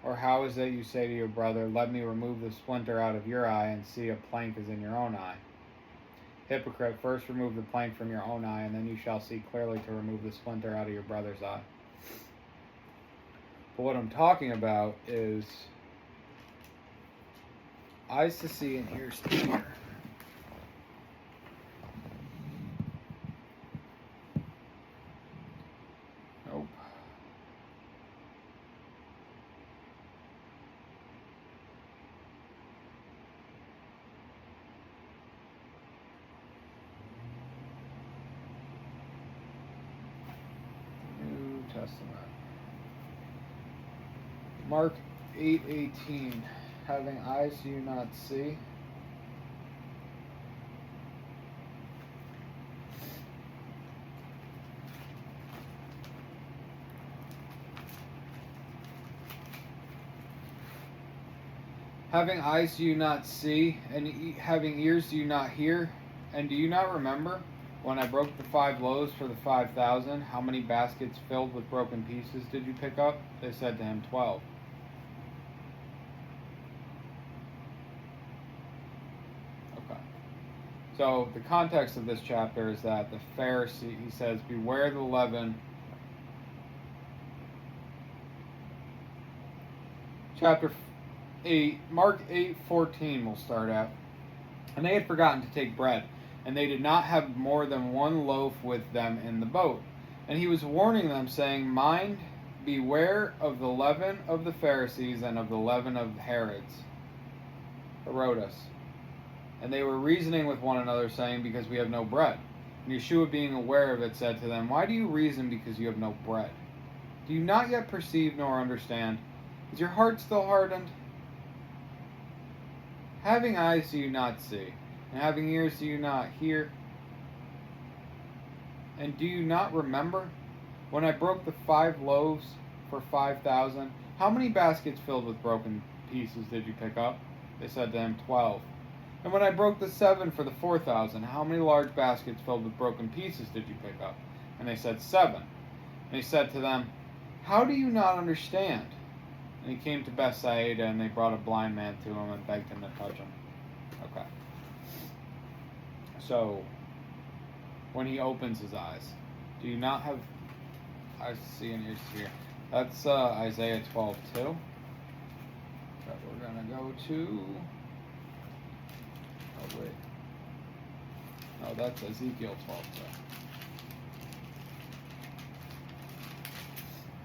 Speaker 1: Or how is it you say to your brother, let me remove the splinter out of your eye, and see a plank is in your own eye? Hypocrite, first remove the plank from your own eye, and then you shall see clearly to remove the splinter out of your brother's eye. But what I'm talking about is eyes to see and ears to hear. Nope. New Testament. Mark 8:18. Having eyes do you not see? Having eyes do you not see, and having ears do you not hear? And do you not remember when I broke the 5 loaves for the 5,000? How many baskets filled with broken pieces did you pick up? They said to him, 12. Okay. So the context of this chapter is that the Pharisee, he says, beware the leaven. Chapter 8, Mark 8:14 we'll start at. And they had forgotten to take bread, and they did not have more than 1 loaf with them in the boat. And he was warning them, saying, mind, beware of the leaven of the Pharisees and of the leaven of Herodes. And they were reasoning with one another, saying, because we have no bread. And Yeshua, being aware of it, said to them, why do you reason because you have no bread? Do you not yet perceive nor understand? Is your heart still hardened? Having eyes do you not see, and having ears do you not hear? And do you not remember when I broke the 5 loaves for 5,000? How many baskets filled with broken pieces did you pick up? They said to him, 12. And when I broke the 7 for the 4,000, how many large baskets filled with broken pieces did you pick up? And they said, 7. And he said to them, how do you not understand? And he came to Bethsaida, and they brought a blind man to him and begged him to touch him. Okay. So, when he opens his eyes, do you not have eyes to see and ears to hear? That's Isaiah 12:2. That we're going to go to. Oh, wait. No, that's Ezekiel 12:2.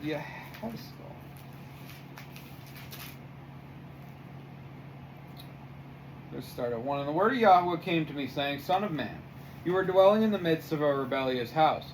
Speaker 1: Yeah, high school. Let's start at 1. And the word of Yahweh came to me, saying, Son of man, you are dwelling in the midst of a rebellious house.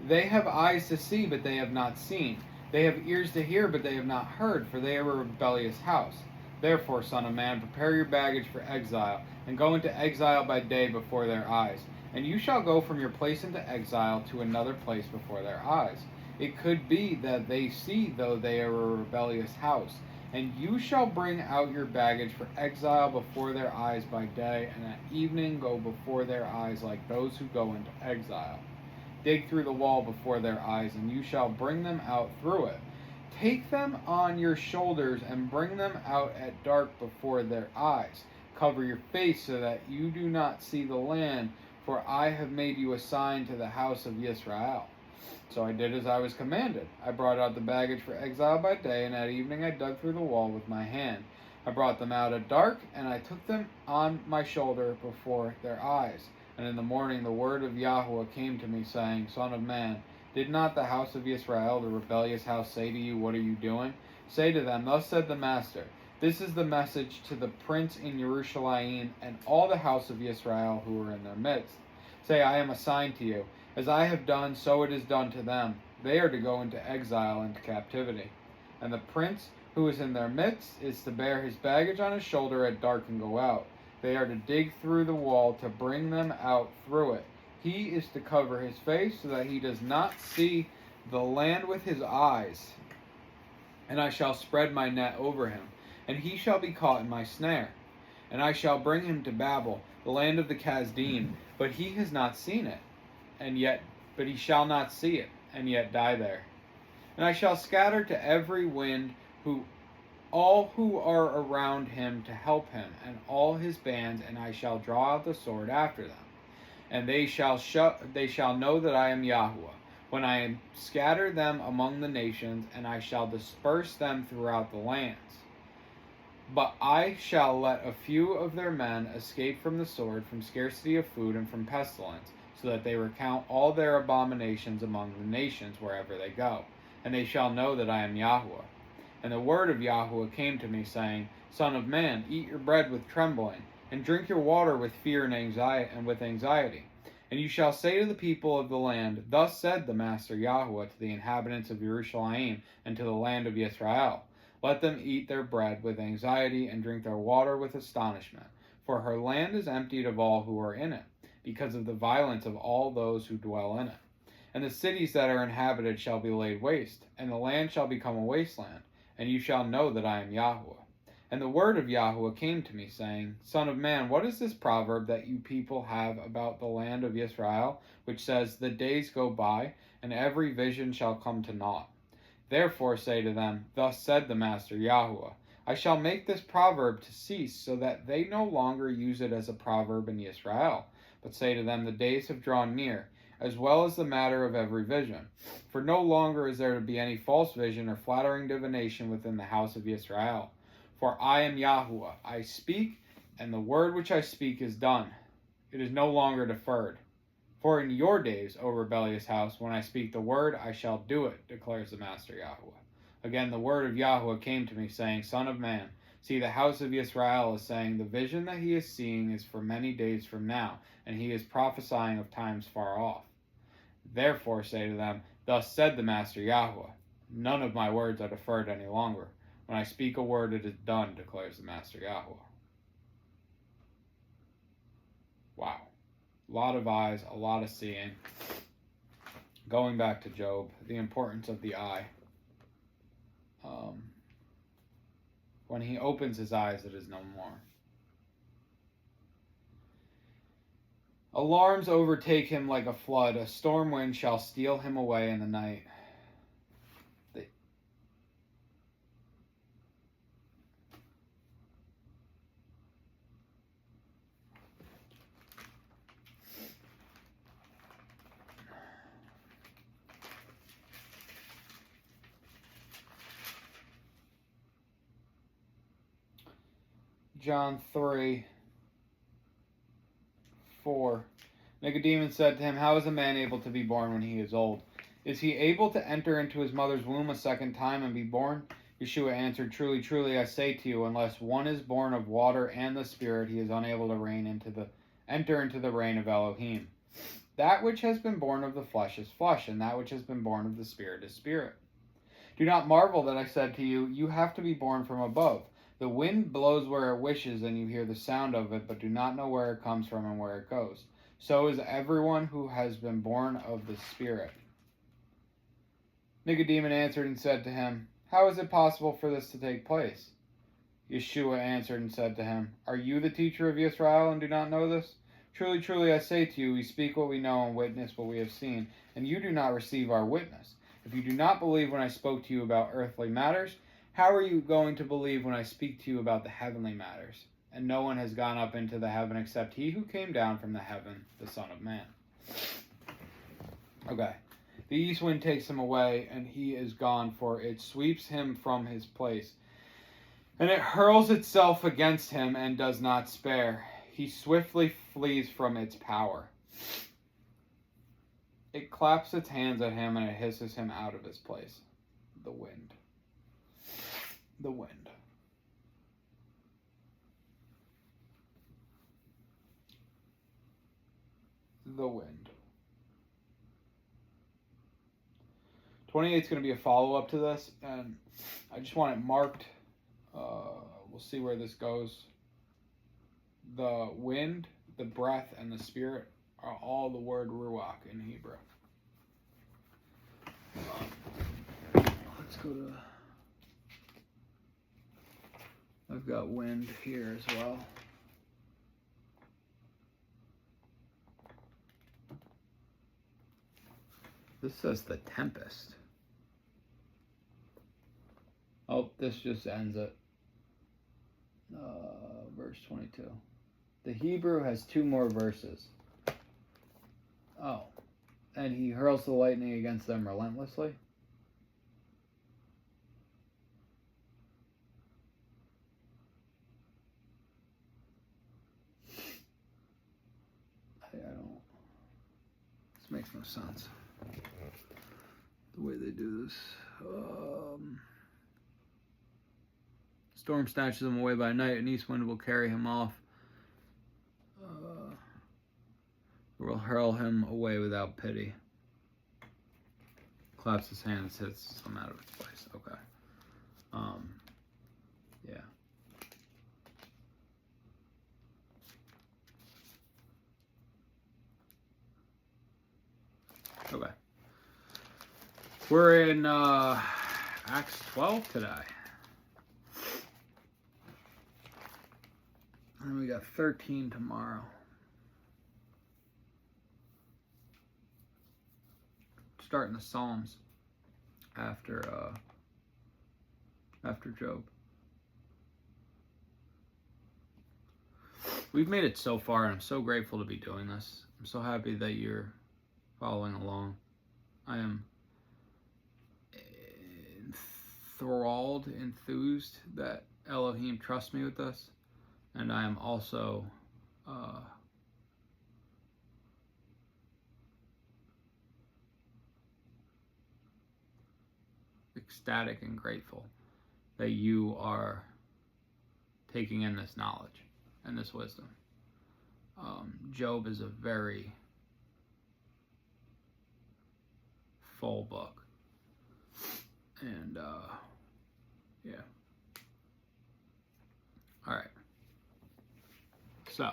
Speaker 1: They have eyes to see, but they have not seen. They have ears to hear, but they have not heard, for they are a rebellious house. Therefore, son of man, prepare your baggage for exile, and go into exile by day before their eyes. And you shall go from your place into exile to another place before their eyes. It could be that they see, though they are a rebellious house. And you shall bring out your baggage for exile before their eyes by day, and at evening go before their eyes like those who go into exile. Dig through the wall before their eyes, and you shall bring them out through it. Take them on your shoulders and bring them out at dark before their eyes. Cover your face so that you do not see the land, for I have made you a sign to the house of Israel. So I did as I was commanded. I brought out the baggage for exile by day, and at evening I dug through the wall with my hand. I brought them out at dark, and I took them on my shoulder before their eyes. And in the morning the word of Yahweh came to me, saying, Son of man, did not the house of Israel, the rebellious house, say to you, What are you doing? Say to them, Thus said the Master, This is the message to the prince in Jerusalem and all the house of Israel who are in their midst. Say, I am a sign to you. As I have done, so it is done to them. They are to go into exile, into captivity. And the prince who is in their midst is to bear his baggage on his shoulder at dark and go out. They are to dig through the wall to bring them out through it. He is to cover his face so that he does not see the land with his eyes. And I shall spread my net over him, and he shall be caught in my snare. And I shall bring him to Babel, the land of the Chaldean, but he has not seen it, but he shall not see it, and yet die there. And I shall scatter to every wind all who are around him to help him, and all his bands, and I shall draw out the sword after them. And they shall know that I am Yahweh, when I scatter them among the nations, and I shall disperse them throughout the lands. But I shall let a few of their men escape from the sword, from scarcity of food, and from pestilence, so that they recount all their abominations among the nations wherever they go. And they shall know that I am Yahweh. And the word of Yahweh came to me, saying, Son of man, eat your bread with trembling, and drink your water with fear and with anxiety. And you shall say to the people of the land, Thus said the Master Yahweh to the inhabitants of Jerusalem and to the land of Israel, Let them eat their bread with anxiety and drink their water with astonishment, for her land is emptied of all who are in it, because of the violence of all those who dwell in it. And the cities that are inhabited shall be laid waste, and the land shall become a wasteland, and you shall know that I am Yahweh. And the word of Yahweh came to me, saying, Son of man, what is this proverb that you people have about the land of Israel, which says, The days go by, and every vision shall come to naught? Therefore say to them, Thus said the Master Yahweh, I shall make this proverb to cease, so that they no longer use it as a proverb in Israel, but say to them, The days have drawn near, as well as the matter of every vision. For no longer is there to be any false vision or flattering divination within the house of Israel. For I am Yahweh, I speak, and the word which I speak is done. It is no longer deferred. For in your days, O rebellious house, when I speak the word, I shall do it, declares the Master Yahweh. Again, the word of Yahweh came to me, saying, Son of man, see, the house of Israel is saying, The vision that he is seeing is for many days from now, and he is prophesying of times far off. Therefore say to them, Thus said the Master Yahweh, None of my words are deferred any longer. When I speak a word, it is done, declares the Master Yahweh. Wow. A lot of eyes, a lot of seeing. Going back to Job, the importance of the eye. When he opens his eyes, it is no more. Alarms overtake him like a flood. A storm wind shall steal him away in the night. John 3:4. Nicodemus said to him, How is a man able to be born when he is old? Is he able to enter into his mother's womb a second time and be born? Yeshua answered, Truly, truly, I say to you, unless one is born of water and the Spirit, he is unable to enter into the reign of Elohim. That which has been born of the flesh is flesh, and that which has been born of the Spirit is spirit. Do not marvel that I said to you, You have to be born from above. The wind blows where it wishes, and you hear the sound of it, but do not know where it comes from and where it goes. So is everyone who has been born of the Spirit. Nicodemus answered and said to him, How is it possible for this to take place? Yeshua answered and said to him, Are you the teacher of Israel and do not know this? Truly, truly, I say to you, we speak what we know and witness what we have seen, and you do not receive our witness. If you do not believe when I spoke to you about earthly matters, how are you going to believe when I speak to you about the heavenly matters? And no one has gone up into the heaven except he who came down from the heaven, the Son of Man. Okay. The east wind takes him away, and he is gone, for it sweeps him from his place. And it hurls itself against him and does not spare. He swiftly flees from its power. It claps its hands at him, and it hisses him out of his place. The wind. The wind. The wind. 28 is going to be a follow-up to this, and I just want it marked. We'll see where this goes. The wind, the breath, and the spirit are all the word ruach in Hebrew. Let's go to... I've got wind here as well. This says the tempest. Oh, this just ends it. Verse 22. The Hebrew has 2 more verses. Oh. And he hurls the lightning against them relentlessly. I don't... This makes no sense. The way they do this. Storm snatches him away by night, and east wind will carry him off. Will hurl him away without pity. Claps his hands, hits him out of its place. Okay. Yeah. Okay. We're in Acts 12 today. And we got 13 tomorrow. Starting the Psalms after Job. We've made it so far, and I'm so grateful to be doing this. I'm so happy that you're following along. I am enthralled, enthused that Elohim trusts me with this, and I am also ecstatic and grateful that you are taking in this knowledge and this wisdom. Job is a very full book, and yeah. All right. So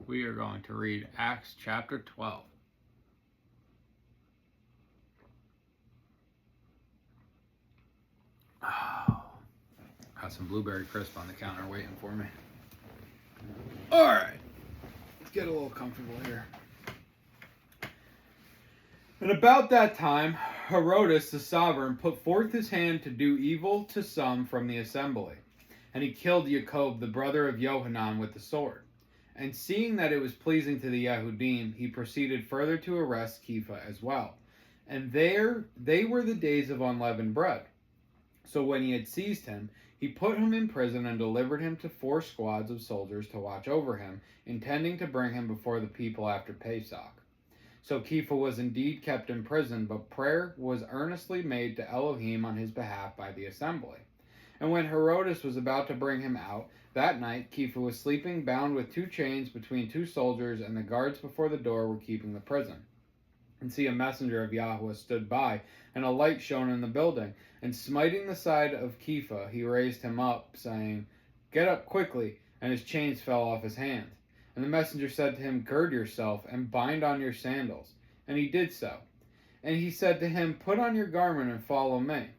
Speaker 1: we are going to read Acts chapter 12. Oh, got some blueberry crisp on the counter waiting for me. All right, let's get a little comfortable here. And about that time, Herodes the sovereign put forth his hand to do evil to some from the assembly. And he killed Jacob, the brother of Johanan, with the sword. And seeing that it was pleasing to the Yehudim, he proceeded further to arrest Kepha as well. And they were the days of unleavened bread. So when he had seized him, he put him in prison and delivered him to 4 squads of soldiers to watch over him, intending to bring him before the people after Pesach. So Kepha was indeed kept in prison, but prayer was earnestly made to Elohim on his behalf by the assembly. And when Herodes was about to bring him out, that night Kepha was sleeping, bound with 2 chains between 2 soldiers, and the guards before the door were keeping the prison. And see, a messenger of Yahweh stood by, and a light shone in the building. And smiting the side of Kepha, he raised him up, saying, "Get up quickly," and his chains fell off his hands. And the messenger said to him, "Gird yourself, and bind on your sandals." And he did so. And he said to him, "Put on your garment and follow me."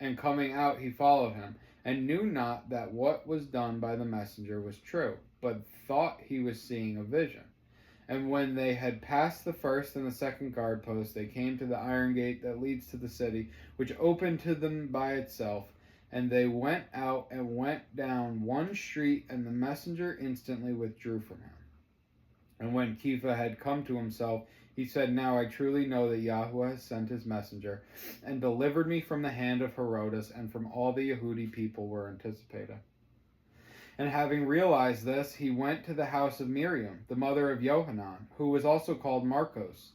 Speaker 1: And coming out, he followed him, and knew not that what was done by the messenger was true, but thought he was seeing a vision. And when they had passed the first and the second guard post, they came to the iron gate that leads to the city, which opened to them by itself. And they went out and went down one street, and the messenger instantly withdrew from him. And when Kepha had come to himself, he said, Now I truly know that Yahweh has sent his messenger, and delivered me from the hand of Herodes, and from all the Yehudi people were anticipating. And having realized this, he went to the house of Miriam, the mother of Yohanan, who was also called Marcos,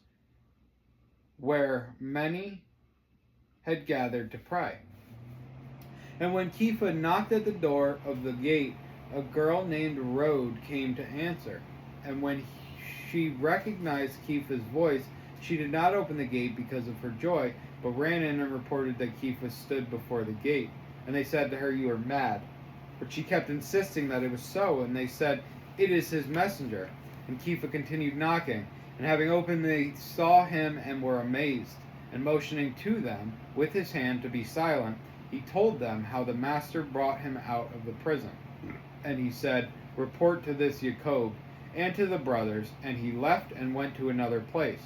Speaker 1: where many had gathered to pray. And when Kepha knocked at the door of the gate, a girl named Rhode came to answer. And when she recognized Kepha's voice, she did not open the gate because of her joy, but ran in and reported that Kepha stood before the gate. And they said to her, You are mad. But she kept insisting that it was so, and they said, It is his messenger. And Kepha continued knocking, and having opened, they saw him and were amazed. And motioning to them with his hand to be silent, he told them how the master brought him out of the prison. And he said, Report to this Jacob and to the brothers. And he left and went to another place.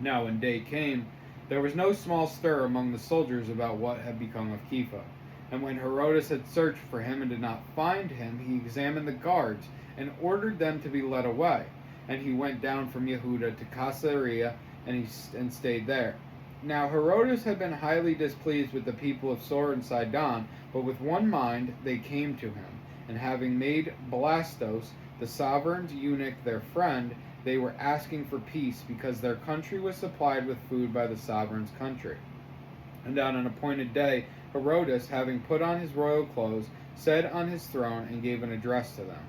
Speaker 1: Now when day came, there was no small stir among the soldiers about what had become of Kepha. And when Herodes had searched for him and did not find him, he examined the guards and ordered them to be led away. And he went down from Yehuda to Caesarea and stayed there. Now Herodes had been highly displeased with the people of Sor and Sidon, but with one mind they came to him. And having made Blastus, the sovereign's eunuch, their friend, they were asking for peace, because their country was supplied with food by the sovereign's country. And on an appointed day, Herodes, having put on his royal clothes, sat on his throne and gave an address to them.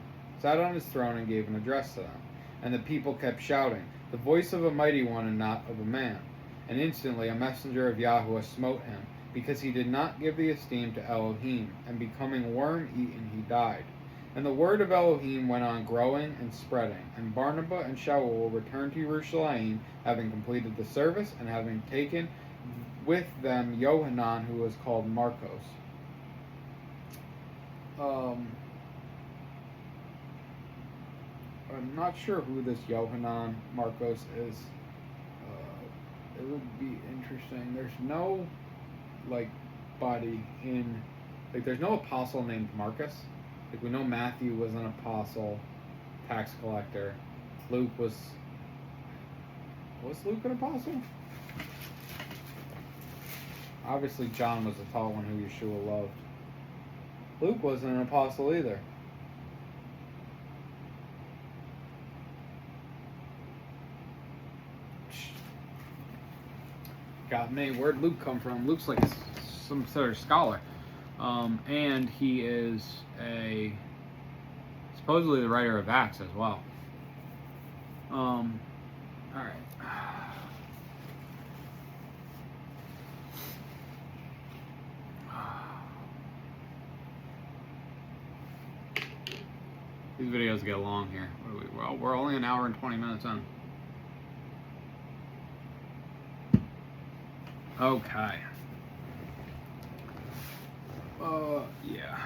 Speaker 1: And the people kept shouting, The voice of a mighty one and not of a man. And instantly a messenger of Yahweh smote him, because he did not give the esteem to Elohim, and becoming worm-eaten he died. And the word of Elohim went on growing and spreading. And Barnabas and Shaul returned to Jerusalem, having completed the service, and having taken with them Yohanan, who was called Marcos. I'm not sure who this Yohanan Marcos is. It would be interesting. There's no body in there's no apostle named Marcus. We know Matthew was an apostle, tax collector. Luke was Luke an apostle? Obviously John was the tall one who Yeshua loved. Luke wasn't an apostle either. Got me. Where'd Luke come from? Luke's like some sort of scholar. And he is supposedly the writer of Acts as well. Alright. These videos get long here. We're only an hour and 20 minutes in. Okay. Yeah.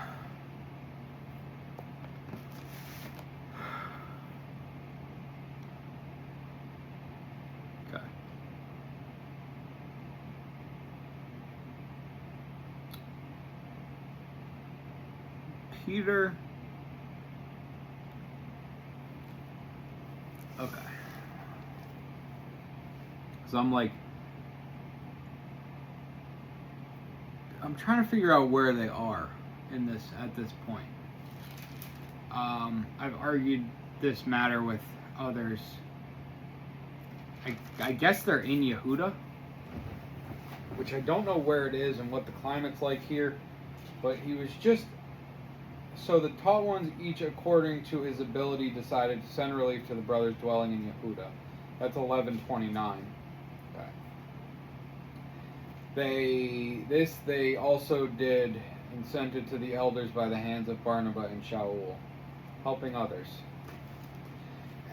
Speaker 1: Okay. Peter. Okay. So I'm trying to figure out where they are at this point. I've argued this matter with others. I guess they're in Yehuda, which I don't know where it is and what the climate's like here, but he was just... So the taught ones, each according to his ability, decided to send relief to the brothers dwelling in Yehuda. That's 1129. They also did and sent it to the elders by the hands of Barnabas and Shaul, helping others.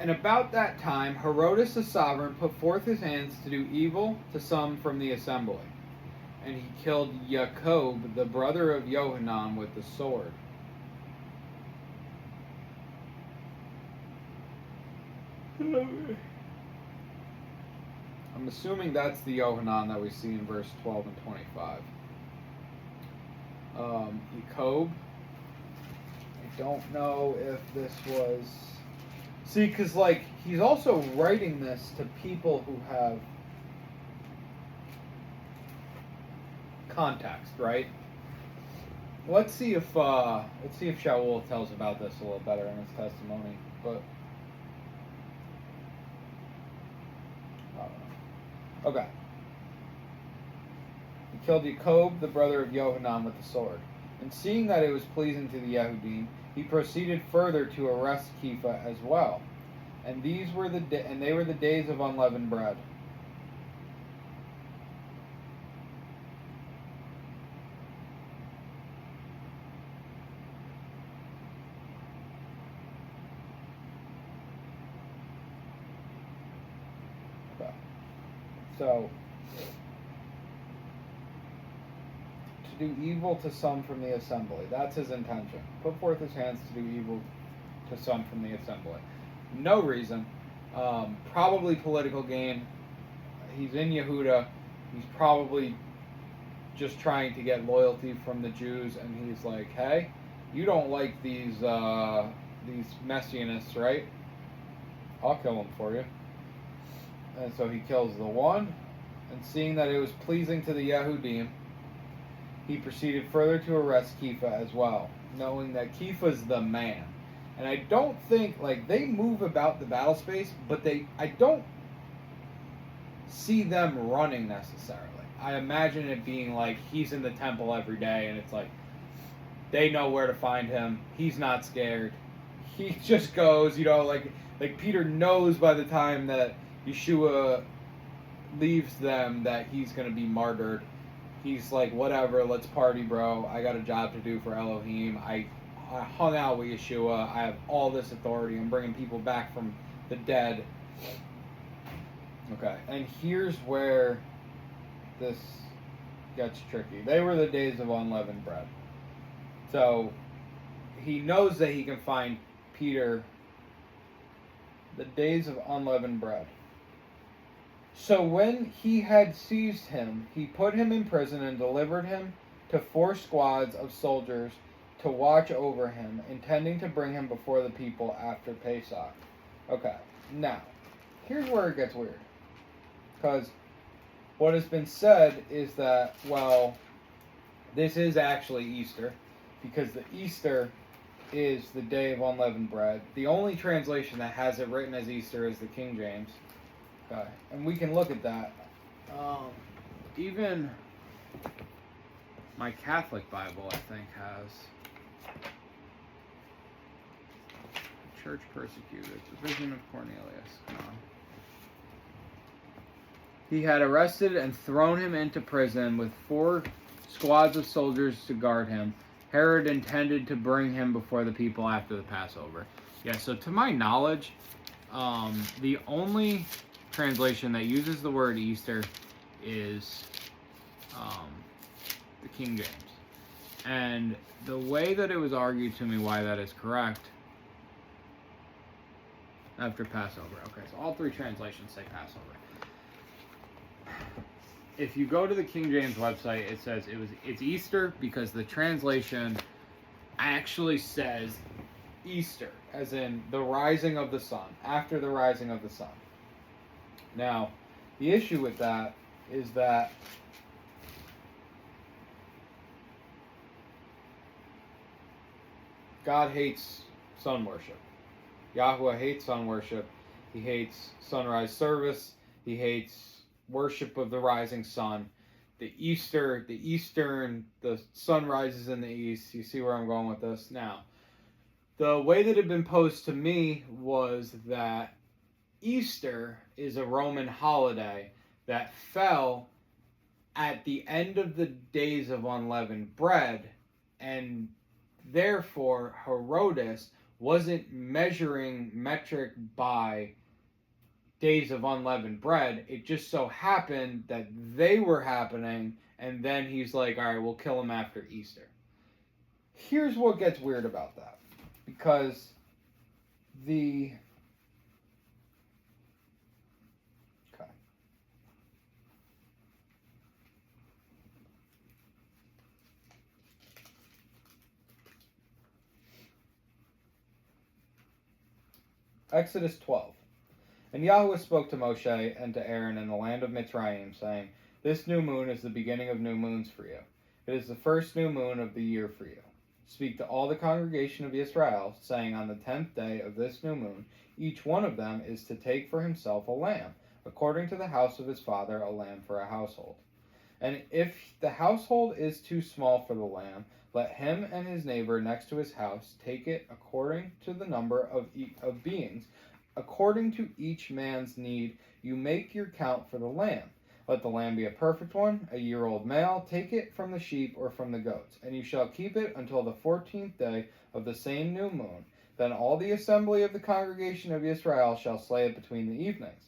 Speaker 1: And about that time, Herodes the sovereign put forth his hands to do evil to some from the assembly. and he killed Jacob, the brother of Johanan, with the sword. I'm assuming that's the Johanan that we see in verse 12 and 25. Jacob, I don't know if this was... See, because, like, he's also writing this to people who have context, right? Let's see if Shaul tells about this a little better in his testimony, but... Okay. He killed Jacob, the brother of Johanan, with the sword. And seeing that it was pleasing to the Yehudim, he proceeded further to arrest Kepha as well. And they were the days of unleavened bread. Okay. So, to do evil to some from the assembly. That's his intention. Put forth his hands to do evil to some from the assembly. No reason. Probably political gain. He's in Yehuda. He's probably just trying to get loyalty from the Jews, and he's like, hey, you don't like these messianists, right? I'll kill them for you. And so he kills the one, and seeing that it was pleasing to the Yehudim, he proceeded further to arrest Kepha as well, knowing that Kepha's the man. And I don't think, like, they move about the battle space, but I don't see them running necessarily. I imagine it being like he's in the temple every day, and it's like they know where to find him. He's not scared. He just goes, like Peter knows by the time that Yeshua leaves them that he's going to be martyred. He's like, whatever, let's party, bro. I got a job to do for Elohim. I hung out with Yeshua. I have all this authority. I'm bringing people back from the dead. Okay, and here's where this gets tricky. They were the days of unleavened bread. So he knows that he can find Peter. The days of unleavened bread. So when he had seized him, he put him in prison and delivered him to 4 squads of soldiers to watch over him, intending to bring him before the people after Pesach. Okay, now, here's where it gets weird. Because what has been said is that, well, this is actually Easter, because the Easter is the day of unleavened bread. The only translation that has it written as Easter is the King James. Okay, and we can look at that. Even my Catholic Bible, I think, has church persecuted, the vision of Cornelius. Come on. He had arrested and thrown him into prison with 4 squads of soldiers to guard him. Herod intended to bring him before the people after the Passover. Yeah, so to my knowledge, the only translation that uses the word Easter is the King James. And the way that it was argued to me why that is correct after Passover. Okay, so all 3 translations say Passover. If you go to the King James website, it says it's Easter because the translation actually says Easter, as in the rising of the sun, after the rising of the sun. Now, the issue with that is that God hates sun worship. Yahweh hates sun worship. He hates sunrise service. He hates worship of the rising sun. The sun rises in the east. You see where I'm going with this? Now, the way that it had been posed to me was that Easter is a Roman holiday that fell at the end of the days of unleavened bread, and therefore Herodes wasn't measuring metric by days of unleavened bread. It just so happened that they were happening and then he's like, all right, we'll kill him after Easter. Here's what gets weird about that. Because okay. Exodus 12. And Yahweh spoke to Moshe and to Aaron in the land of Mitzrayim, saying, This new moon is the beginning of new moons for you. It is the first new moon of the year for you. Speak to all the congregation of Israel, saying, On the 10th day of this new moon, each one of them is to take for himself a lamb, according to the house of his father, a lamb for a household. And if the household is too small for the lamb, let him and his neighbor next to his house take it according to the number of beings. According to each man's need, you make your count for the lamb. Let the lamb be a perfect one, a year-old male. Take it from the sheep or from the goats, and you shall keep it until the 14th day of the same new moon. Then all the assembly of the congregation of Israel shall slay it between the evenings.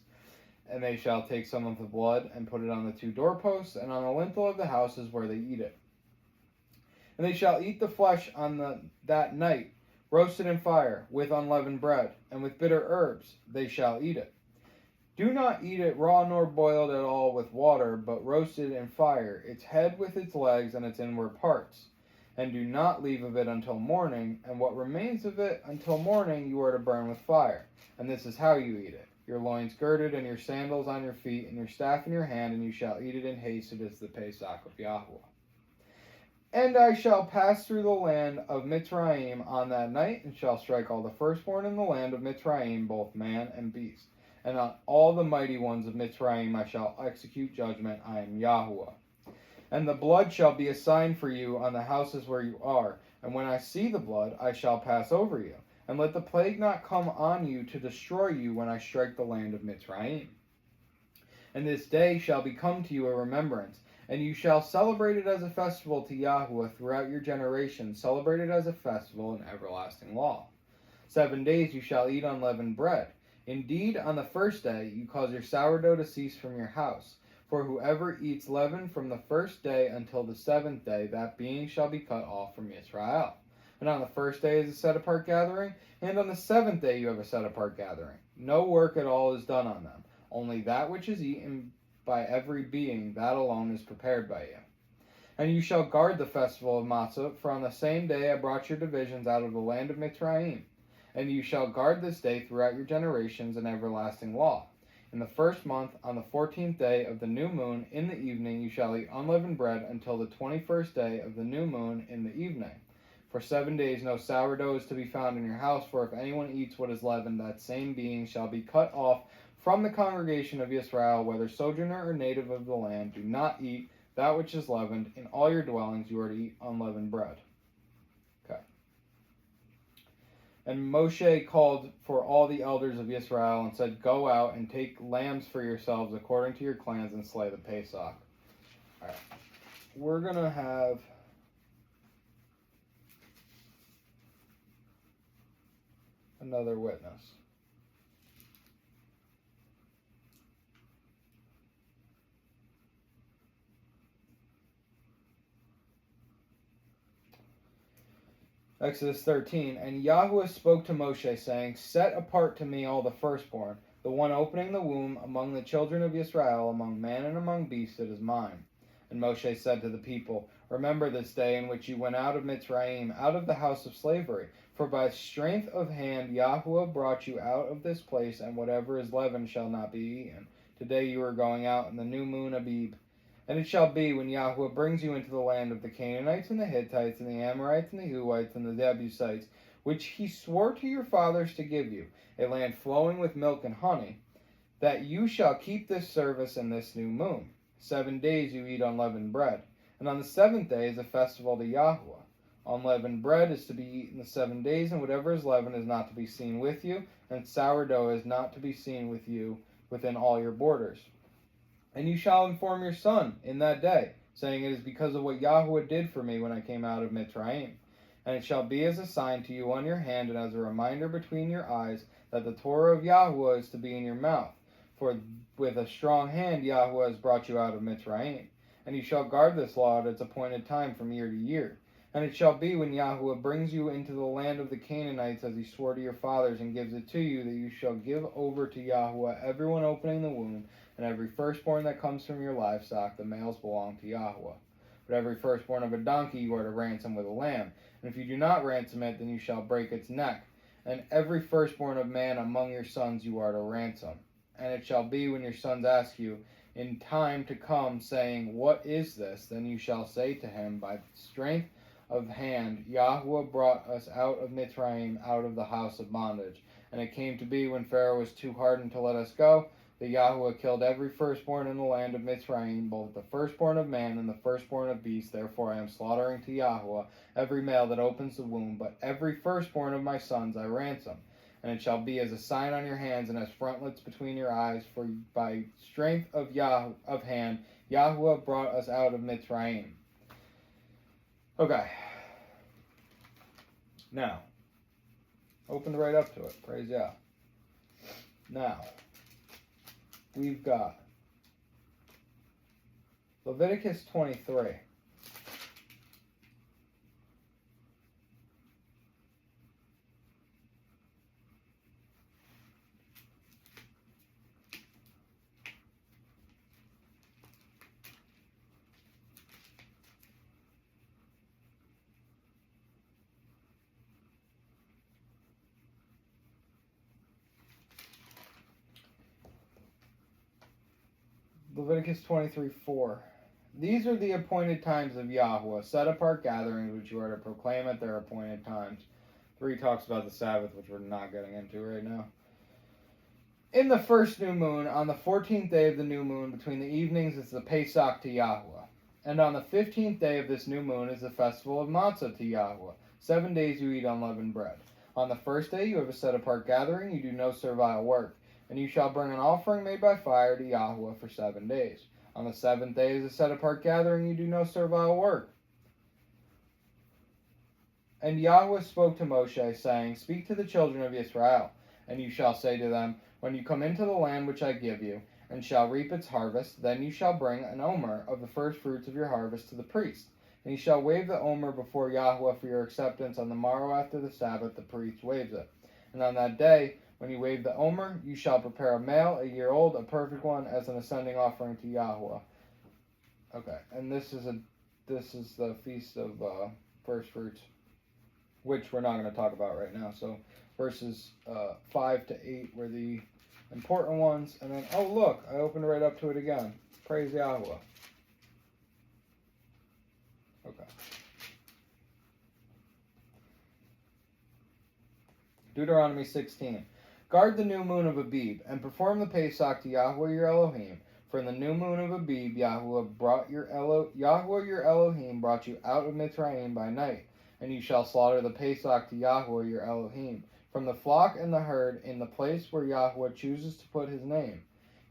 Speaker 1: And they shall take some of the blood and put it on the 2 doorposts and on the lintel of the houses where they eat it. And they shall eat the flesh on that night, roasted in fire, with unleavened bread, and with bitter herbs they shall eat it. Do not eat it raw nor boiled at all with water, but roasted in fire, its head with its legs and its inward parts. And do not leave of it until morning, and what remains of it until morning you are to burn with fire. And this is how you eat it. Your loins girded, and your sandals on your feet, and your staff in your hand, and you shall eat it in haste. It is the Pesach of Yahweh. And I shall pass through the land of Mitzrayim on that night, and shall strike all the firstborn in the land of Mitzrayim, both man and beast. And on all the mighty ones of Mitzrayim I shall execute judgment. I am Yahweh. And the blood shall be a sign for you on the houses where you are. And when I see the blood, I shall pass over you. And let the plague not come on you to destroy you when I strike the land of Mitzrayim. And this day shall become to you a remembrance, and you shall celebrate it as a festival to Yahweh throughout your generations. Celebrate it as a festival in everlasting law. 7 days you shall eat unleavened bread. Indeed, on the first day you cause your sourdough to cease from your house. For whoever eats leaven from the first day until the 7th day, that being shall be cut off from Israel. And on the first day is a set-apart gathering, and on the 7th day you have a set-apart gathering. No work at all is done on them. Only that which is eaten by every being, that alone is prepared by you. And you shall guard the festival of Matzah, for on the same day I brought your divisions out of the land of Mitzrayim. And you shall guard this day throughout your generations in everlasting law. In the first month, on the 14th day of the new moon, in the evening, you shall eat unleavened bread until the 21st day of the new moon in the evening. For 7 days no sourdough is to be found in your house, for if anyone eats what is leavened, that same being shall be cut off from the congregation of Israel, whether sojourner or native of the land. Do not eat that which is leavened. In all your dwellings you are to eat unleavened bread. Okay. And Moshe called for all the elders of Israel and said, Go out and take lambs for yourselves according to your clans and slay the Pesach. All right. We're going to have another witness. Exodus 13. And Yahweh spoke to Moshe, saying, Set apart to me all the firstborn, the one opening the womb among the children of Israel, among man and among beast, it is mine. And Moshe said to the people, Remember this day in which you went out of Mitzrayim, out of the house of slavery. For by strength of hand Yahweh brought you out of this place, and whatever is leavened shall not be eaten. Today you are going out in the new moon Abib. And it shall be, when Yahweh brings you into the land of the Canaanites and the Hittites and the Amorites and the Huwites and the Jebusites, which he swore to your fathers to give you, a land flowing with milk and honey, that you shall keep this service in this new moon. 7 days you eat unleavened bread. And on the 7th day is a festival to Yahweh. Unleavened bread is to be eaten the 7 days, and whatever is leavened is not to be seen with you, and sourdough is not to be seen with you within all your borders. And you shall inform your son in that day, saying, It is because of what Yahweh did for me when I came out of Mitzrayim. And it shall be as a sign to you on your hand, and as a reminder between your eyes, that the Torah of Yahweh is to be in your mouth. For with a strong hand Yahweh has brought you out of Mitzrayim. And you shall guard this law at its appointed time from year to year. And it shall be when Yahuwah brings you into the land of the Canaanites, as he swore to your fathers, and gives it to you, that you shall give over to Yahuwah everyone opening the womb, and every firstborn that comes from your livestock. The males belong to Yahuwah. But every firstborn of a donkey you are to ransom with a lamb. And if you do not ransom it, then you shall break its neck. And every firstborn of man among your sons you are to ransom. And it shall be when your sons ask you in time to come, saying, What is this? Then you shall say to him, By strength of hand, Yahuwah brought us out of Mitzrayim, out of the house of bondage. And it came to be, when Pharaoh was too hardened to let us go, that Yahuwah killed every firstborn in the land of Mitzrayim, both the firstborn of man and the firstborn of beast. Therefore I am slaughtering to Yahuwah every male that opens the womb, but every firstborn of my sons I ransom. And it shall be as a sign on your hands and as frontlets between your eyes, for by strength of hand Yahuwah brought us out of Mitzrayim. Okay. Now, opened right up to it. Praise Yah. Now, we've got Leviticus 23. Leviticus 23:4. These are the appointed times of Yahuwah, set apart gatherings which you are to proclaim at their appointed times. 3 talks about the Sabbath, which we're not getting into right now. In the first new moon, on the 14th day of the new moon, between the evenings, is the Pesach to Yahuwah. And on the 15th day of this new moon is the festival of Matzah to Yahuwah. 7 days you eat unleavened bread. On the first day you have a set apart gathering, you do no servile work. And you shall bring an offering made by fire to Yahuwah for 7 days. On the 7th day is a set-apart gathering, you do no servile work. And Yahuwah spoke to Moshe, saying, Speak to the children of Israel, and you shall say to them, When you come into the land which I give you, and shall reap its harvest, then you shall bring an omer of the first fruits of your harvest to the priest. And you shall wave the omer before Yahuwah for your acceptance. On the morrow after the Sabbath, the priest waves it. And on that day, when you wave the omer, you shall prepare a male, a year old, a perfect one, as an ascending offering to Yahuwah. Okay, and this is the feast of first fruits, which we're not going to talk about right now. So verses 5 to 8 were the important ones, and then oh look, I opened right up to it again. Praise Yahuwah. Okay. Deuteronomy 16. Guard the new moon of Abib, and perform the Pesach to Yahuwah your Elohim. For in the new moon of Abib, Yahuwah your Elohim brought you out of Mitzrayim by night. And you shall slaughter the Pesach to Yahuwah your Elohim, from the flock and the herd, in the place where Yahuwah chooses to put his name.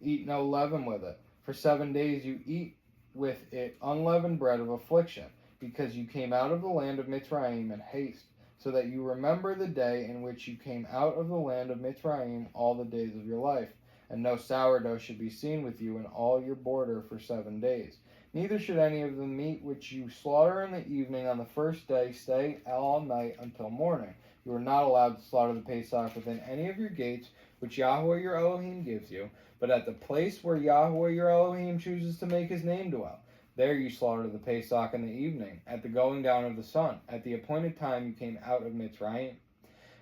Speaker 1: Eat no leaven with it. For 7 days you eat with it unleavened bread of affliction, because you came out of the land of Mitzrayim in haste, so that you remember the day in which you came out of the land of Mitzrayim all the days of your life. And no sourdough should be seen with you in all your border for 7 days. Neither should any of the meat which you slaughter in the evening on the first day stay all night until morning. You are not allowed to slaughter the Pesach within any of your gates, which Yahuwah your Elohim gives you, but at the place where Yahuwah your Elohim chooses to make his name dwell. There you slaughter the Pesach in the evening, at the going down of the sun, at the appointed time you came out of Mitzrayim.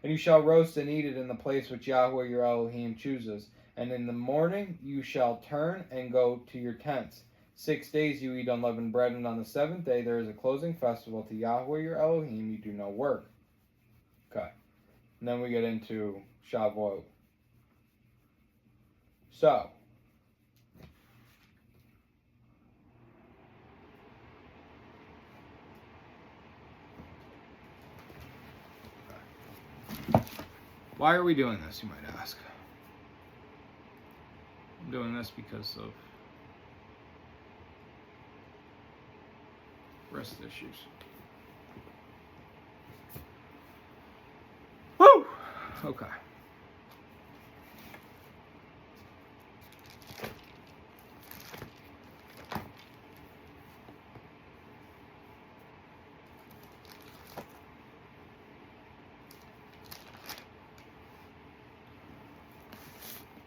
Speaker 1: And you shall roast and eat it in the place which Yahuwah your Elohim chooses. And in the morning you shall turn and go to your tents. 6 days you eat unleavened bread, and on the 7th day there is a closing festival to Yahuwah your Elohim. You do no work. Okay. And then we get into Shavuot. So, why are we doing this, you might ask? I'm doing this because of rest issues. Woo! Okay.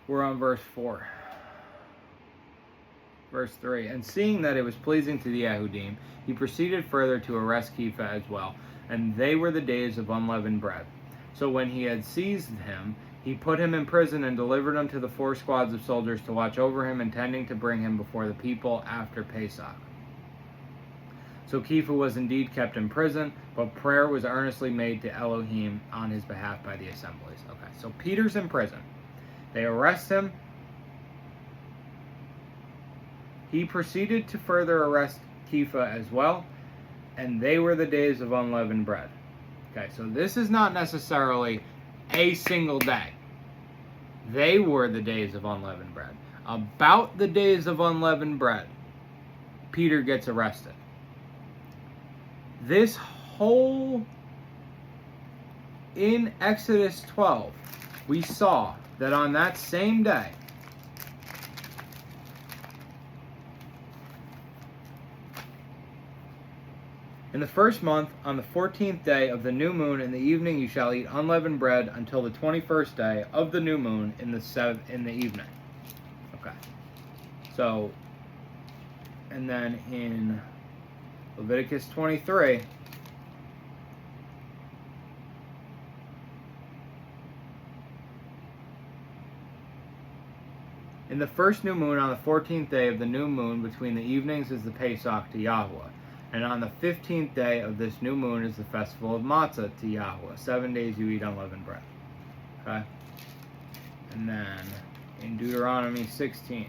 Speaker 1: We're on verse 4. Verse 3. And seeing that it was pleasing to the Yehudim, he proceeded further to arrest Kepha as well. And they were the days of unleavened bread. So when he had seized him, he put him in prison and delivered him to the 4 squads of soldiers to watch over him, intending to bring him before the people after Pesach. So Kepha was indeed kept in prison, but prayer was earnestly made to Elohim on his behalf by the assemblies. Okay, so Peter's in prison. They arrest him. He proceeded to further arrest Kepha as well, and they were the days of unleavened bread. Okay, so this is not necessarily a single day. They were the days of unleavened bread. About the days of unleavened bread, Peter gets arrested. This whole, in Exodus 12, we saw that on that same day, in the first month, on the 14th day of the new moon in the evening, you shall eat unleavened bread until the 21st day of the new moon in the evening. Okay. So, and then in Leviticus 23, in the first new moon on the 14th day of the new moon between the evenings is the Pesach to Yahweh. And on the 15th day of this new moon is the festival of Matzah to Yahweh. 7 days you eat unleavened bread. Okay? And then in Deuteronomy 16.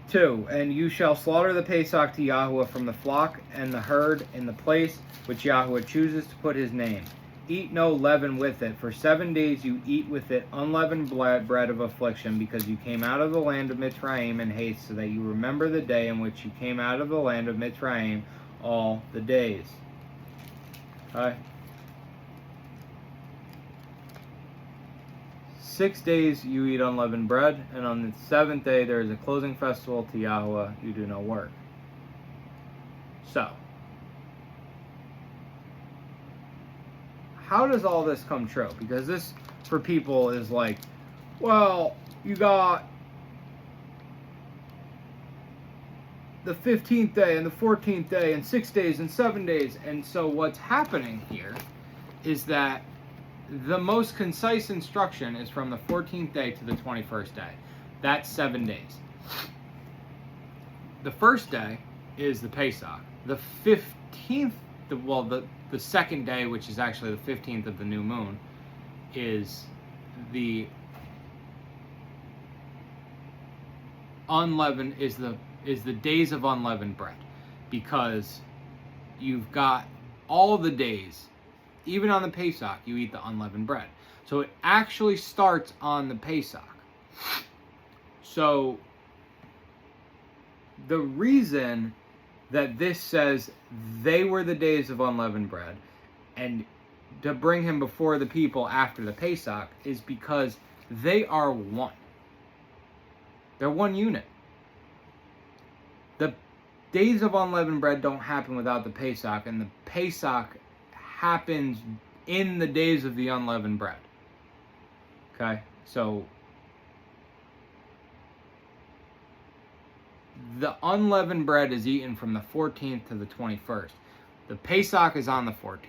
Speaker 1: Two, and you shall slaughter the Pesach to Yahweh from the flock and the herd in the place which Yahweh chooses to put his name. Eat no leaven with it. For 7 days you eat with it unleavened bread of affliction, because you came out of the land of Mitzrayim in haste, so that you remember the day in which you came out of the land of Mitzrayim all the days. Okay. 6 days you eat unleavened bread, and on the 7th day there is a closing festival to Yahweh. You do no work. So, how does all this come true? Because this, for people, is like, well, you got the 15th day and the 14th day and 6 days and 7 days. And so what's happening here is that the most concise instruction is from the 14th day to the 21st day. That's 7 days. The first day is the Pesach. The 15th, the second day, which is actually the 15th of the new moon, is the unleavened, is the days of unleavened bread, because you've got all the days, even on the Pesach, you eat the unleavened bread. So it actually starts on the Pesach. So the reason that this says they were the days of unleavened bread and to bring him before the people after the Pesach is because they are one. They're one unit. The days of unleavened bread don't happen without the Pesach, and the Pesach happens in the days of the unleavened bread. Okay? So the unleavened bread is eaten from the 14th to the 21st. The Pesach is on the 14th.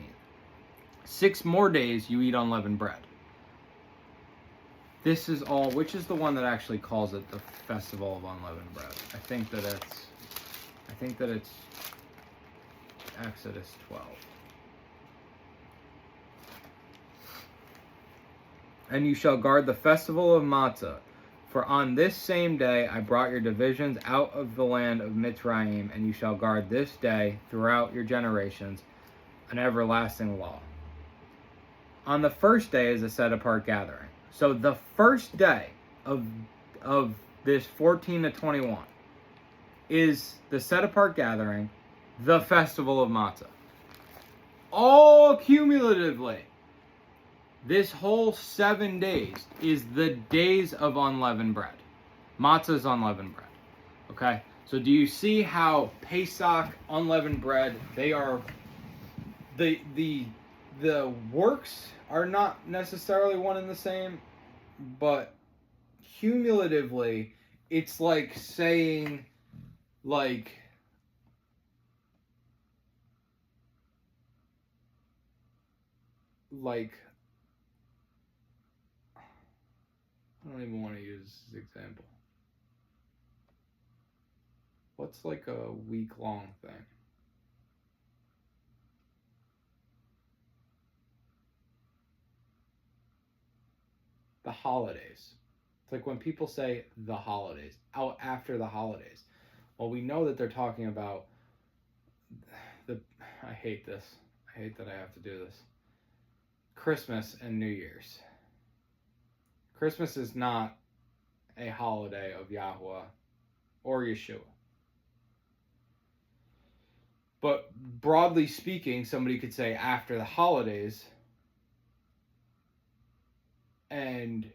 Speaker 1: 6 more days you eat unleavened bread. This is all, which is the one that actually calls it the Festival of Unleavened Bread? I think that it's Exodus 12. And you shall guard the festival of Matzah, for on this same day I brought your divisions out of the land of Mitzrayim, and you shall guard this day throughout your generations, an everlasting law. On the first day is a set-apart gathering. So the first day of this 14 to 21 is the set-apart gathering, the festival of Matzah. All cumulatively, this whole 7 days is the days of unleavened bread. Matzah is unleavened bread. Okay? So do you see how Pesach, unleavened bread, they are the the works are not necessarily one and the same, but cumulatively, it's like saying, like, I don't even want to use this example. What's like a week-long thing? The holidays. It's like when people say the holidays, out after the holidays. Well, we know that they're talking about I hate this. I hate that I have to do this. Christmas and New Year's. Christmas is not a holiday of Yahweh or Yeshua. But broadly speaking, somebody could say after the holidays, and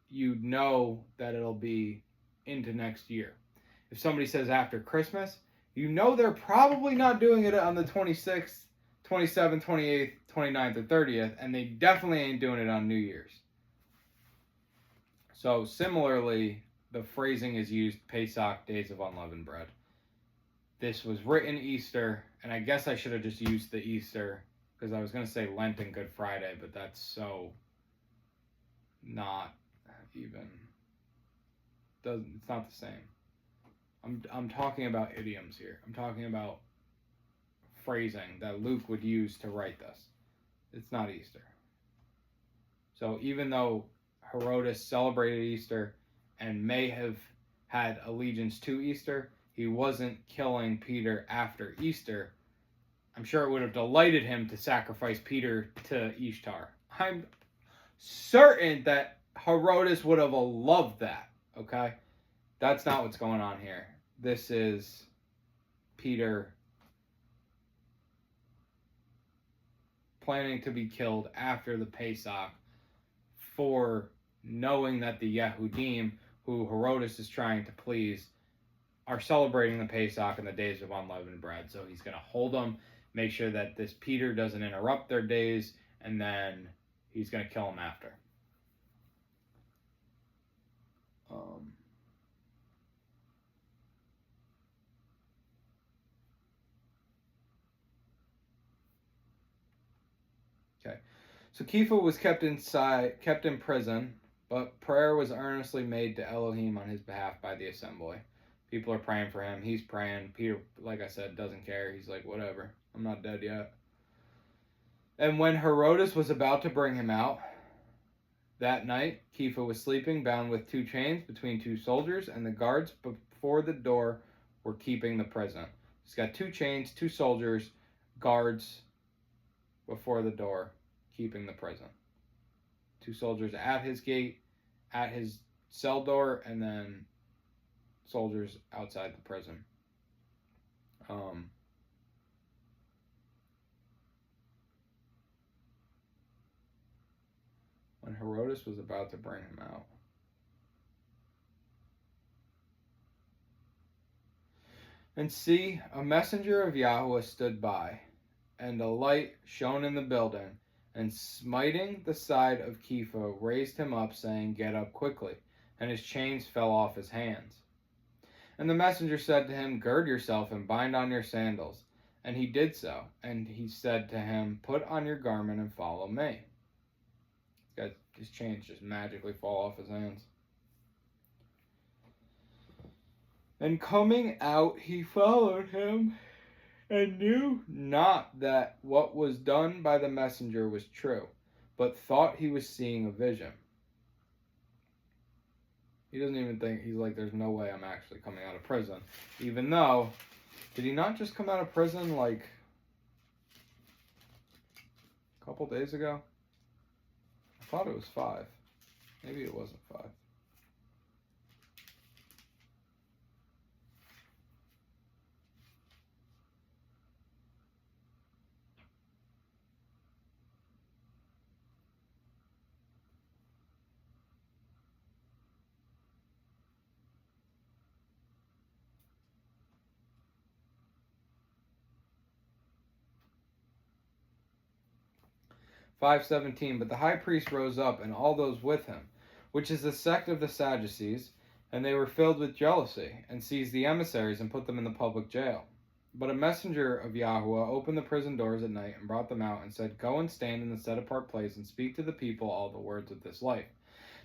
Speaker 1: you know that it'll be into next year. If somebody says after Christmas, you know they're probably not doing it on the 26th, 27th, 28th, 29th, or 30th, and they definitely ain't doing it on New Year's. So similarly, the phrasing is used Pesach, Days of Unleavened Bread. This was written Easter, and I guess I should have just used the Easter, because I was going to say Lent and Good Friday, but that's so not even, it's not the same. I'm talking about idioms here. I'm talking about phrasing that Luke would use to write this. It's not Easter. So even though Herodotus celebrated Easter and may have had allegiance to Easter, he wasn't killing Peter after Easter. I'm sure it would have delighted him to sacrifice Peter to Ishtar. I'm certain that Herodotus would have loved that, okay? That's not what's going on here. This is Peter planning to be killed after the Pesach for knowing that the Yehudim, who Herodotus is trying to please, are celebrating the Pesach and the Days of Unleavened Bread. So he's going to hold them, make sure that this Peter doesn't interrupt their days, and then he's going to kill him after. Okay, so Kepha was kept in prison, but prayer was earnestly made to Elohim on his behalf by the assembly. People are praying for him. He's praying. Peter, like I said, doesn't care. He's like, whatever. I'm not dead yet. And when Herodotus was about to bring him out, that night, Kepha was sleeping, bound with 2 chains between 2 soldiers, and the guards before the door were keeping the prison. He's got 2 chains, 2 soldiers, guards before the door, keeping the prison. 2 soldiers at his gate, at his cell door, and then soldiers outside the prison. When Herodotus was about to bring him out. And see, a messenger of Yahweh stood by, and a light shone in the building, and smiting the side of Kepha, raised him up, saying, "Get up quickly." And his chains fell off his hands. And the messenger said to him, "Gird yourself and bind on your sandals." And he did so. And he said to him, "Put on your garment and follow me." His chains just magically fall off his hands. And coming out, he followed him, and knew not that what was done by the messenger was true, but thought he was seeing a vision. He doesn't even think, he's like, there's no way I'm actually coming out of prison. Even though, did he not just come out of prison like a couple days ago? I thought it was 5. Maybe it wasn't 5. 5:17. But the high priest rose up, and all those with him, which is the sect of the Sadducees, and they were filled with jealousy, and seized the emissaries and put them in the public jail. But a messenger of Yahuwah opened the prison doors at night and brought them out, and said, Go and stand in the set-apart place, and speak to the people all the words of this life.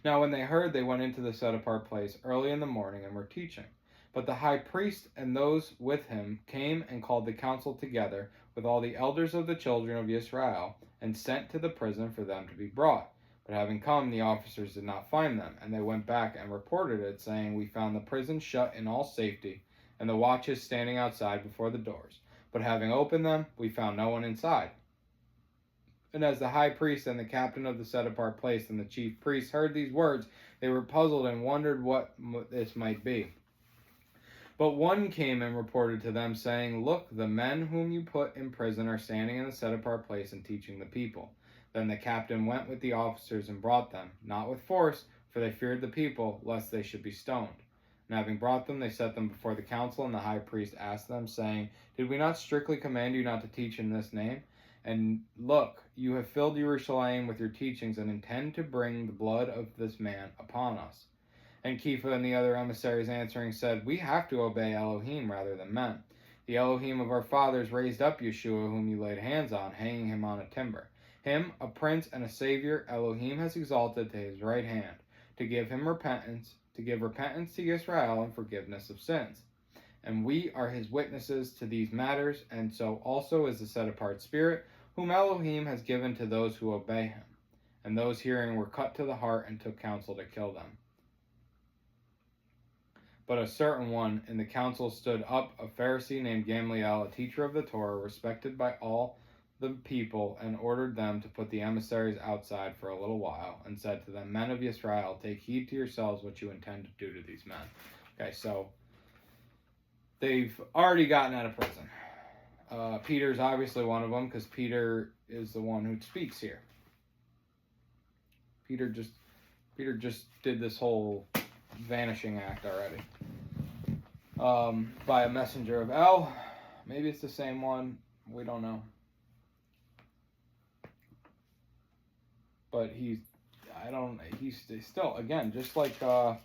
Speaker 1: Now when they heard, they went into the set-apart place early in the morning, and were teaching. But the high priest and those with him came and called the council together with all the elders of the children of Israel, and sent to the prison for them to be brought. But having come, the officers did not find them, and they went back and reported it, saying, We found the prison shut in all safety, and the watches standing outside before the doors. But having opened them, we found no one inside. And as the high priest and the captain of the set-apart place and the chief priests heard these words, they were puzzled and wondered what this might be. But one came and reported to them, saying, Look, the men whom you put in prison are standing in the set-apart place and teaching the people. Then the captain went with the officers and brought them, not with force, for they feared the people, lest they should be stoned. And having brought them, they set them before the council, and the high priest asked them, saying, Did we not strictly command you not to teach in this name? And look, you have filled Jerusalem with your teachings, and intend to bring the blood of this man upon us. And Kepha and the other emissaries answering said, We have to obey Elohim rather than men. The Elohim of our fathers raised up Yeshua, whom you laid hands on, hanging him on a timber. Him, a prince and a savior, Elohim has exalted to his right hand, to give repentance to Israel and forgiveness of sins. And we are his witnesses to these matters, and so also is the set-apart Spirit, whom Elohim has given to those who obey him. And those hearing were cut to the heart and took counsel to kill them. But a certain one in the council stood up, a Pharisee named Gamaliel, a teacher of the Torah, respected by all the people, and ordered them to put the emissaries outside for a little while, and said to them, Men of Israel, take heed to yourselves what you intend to do to these men. Okay, so they've already gotten out of prison. Peter's obviously one of them, because Peter is the one who speaks here. Peter just did this whole vanishing act already. By a messenger of El. Maybe it's the same one. We don't know. But he's still, again, just like in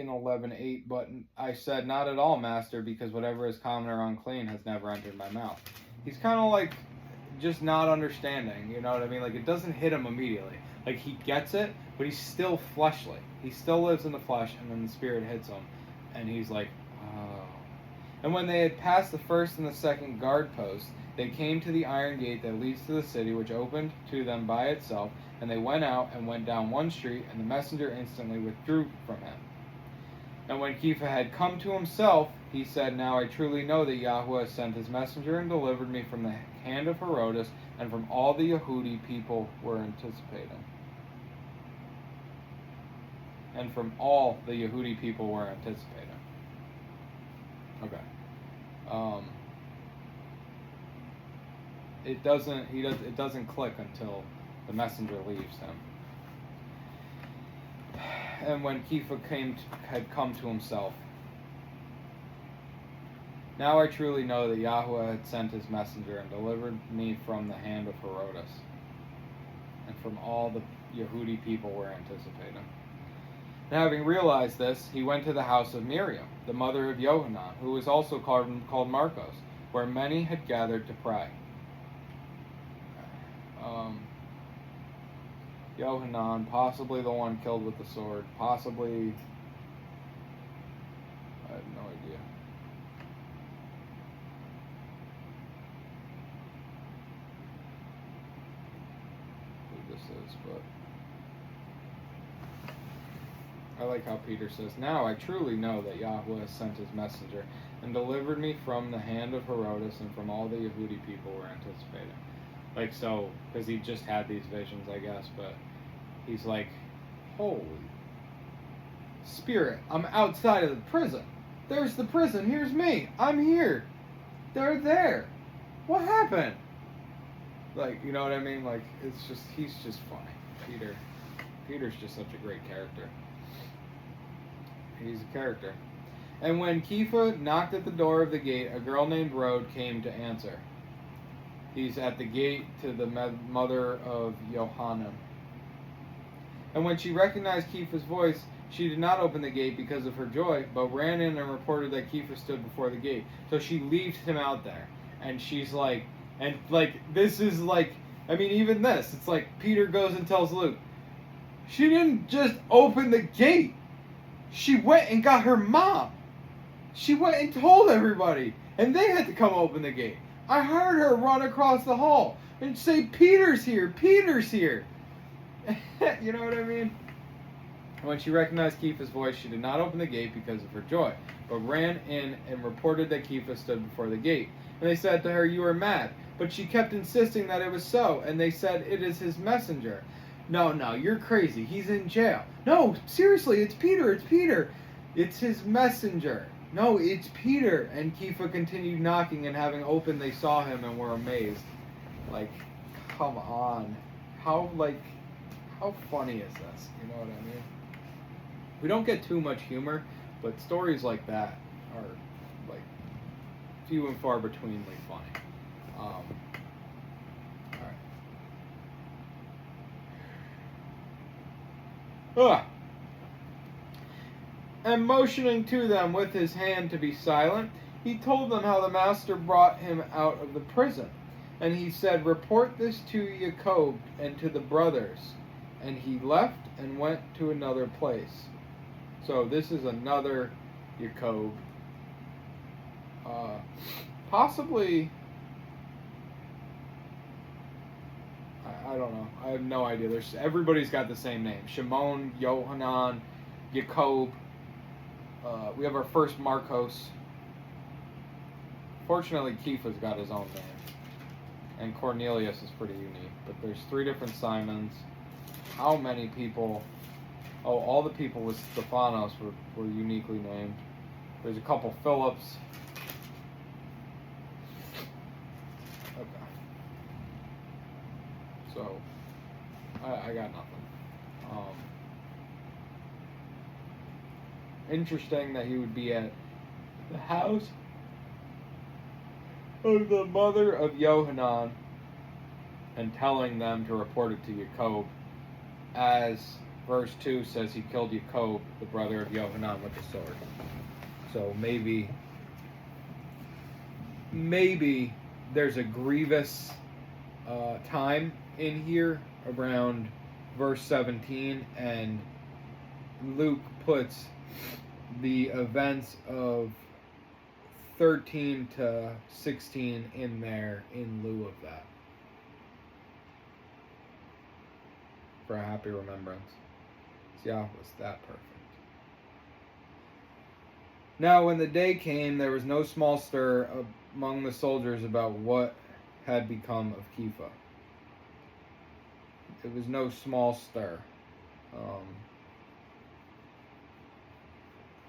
Speaker 1: 11:8, but I said, Not at all, master, because whatever is common or unclean has never entered my mouth. He's kind of like just not understanding, you know what I mean? Like, it doesn't hit him immediately. Like, he gets it, but he's still fleshly. He still lives in the flesh, and then the Spirit hits him, and he's like, oh. And when they had passed the first and the second guard posts, they came to the iron gate that leads to the city, which opened to them by itself, and they went out and went down one street, and the messenger instantly withdrew from him. And when Kepha had come to himself, he said, Now I truly know that Yahuwah has sent his messenger and delivered me from the hand of Herodes and from all the Yehudi people were anticipating. And from all the Yehudi people were anticipating. Okay. It doesn't click until the messenger leaves him. And when Kepha had come to himself, Now I truly know that Yahuwah had sent his messenger and delivered me from the hand of Herodes, and from all the Yehudi people were anticipating. And having realized this, he went to the house of Miriam, the mother of Yohanan, who was also called Marcos, where many had gathered to pray. Yohanan, possibly the one killed with the sword, possibly, I have no idea. Who this is, but I like how Peter says, Now I truly know that Yahuwah has sent his messenger and delivered me from the hand of Herodes and from all the Yehudi people were anticipating. Like, so, because he just had these visions, I guess, but he's like, Holy Spirit, I'm outside of the prison. There's the prison. Here's me. I'm here. They're there. What happened? Like, you know what I mean? Like, it's just, he's just funny. Peter's just such a great character. He's a character. And when Kepha knocked at the door of the gate, a girl named Rhode came to answer. He's at the gate to the mother of Yohanan. And when she recognized Kepha's voice, she did not open the gate because of her joy, but ran in and reported that Kepha stood before the gate. So she leaves him out there. And she's like, and like, this is like, I mean, even this, it's like Peter goes and tells Luke, she didn't just open the gate. She went and got her mom. She went and told everybody. And they had to come open the gate. I heard her run across the hall and say, Peter's here, Peter's here. You know what I mean? When she recognized Kepha's voice, she did not open the gate because of her joy, but ran in and reported that Kepha stood before the gate. And they said to her, you are mad. But she kept insisting that it was so, and they said, it is his messenger. No, you're crazy. He's in jail. No, seriously, it's Peter, it's Peter. It's his messenger. No, it's Peter. And Kepha continued knocking, and having opened, they saw him and were amazed. Like, come on. How funny is this? You know what I mean? We don't get too much humor, but stories like that are, like, few and far betweenly funny. Alright. And motioning to them with his hand to be silent, he told them how the master brought him out of the prison. And he said, report this to Jacob and to the brothers. And he left and went to another place. So this is another Jacob. Possibly, I don't know. I have no idea. Everybody's got the same name. Shimon, Yohanan, Jacob. We have our first Marcos. Fortunately, Kepha's got his own name. And Cornelius is pretty unique. But there's 3 different Simons. How many people... Oh, all the people with Stephanos were uniquely named. There's a couple Phillips. Okay. So, I got nothing. Interesting that he would be at the house of the mother of Yohanan and telling them to report it to Jacob, as verse 2 says he killed Jacob, the brother of Yohanan, with the sword. So maybe there's a grievous time in here around verse 17, and Luke puts the events of 13 to 16 in there in lieu of that, for a happy remembrance. See, was that perfect. Now when the day came, there was no small stir among the soldiers about what had become of Kepha. It was no small stir.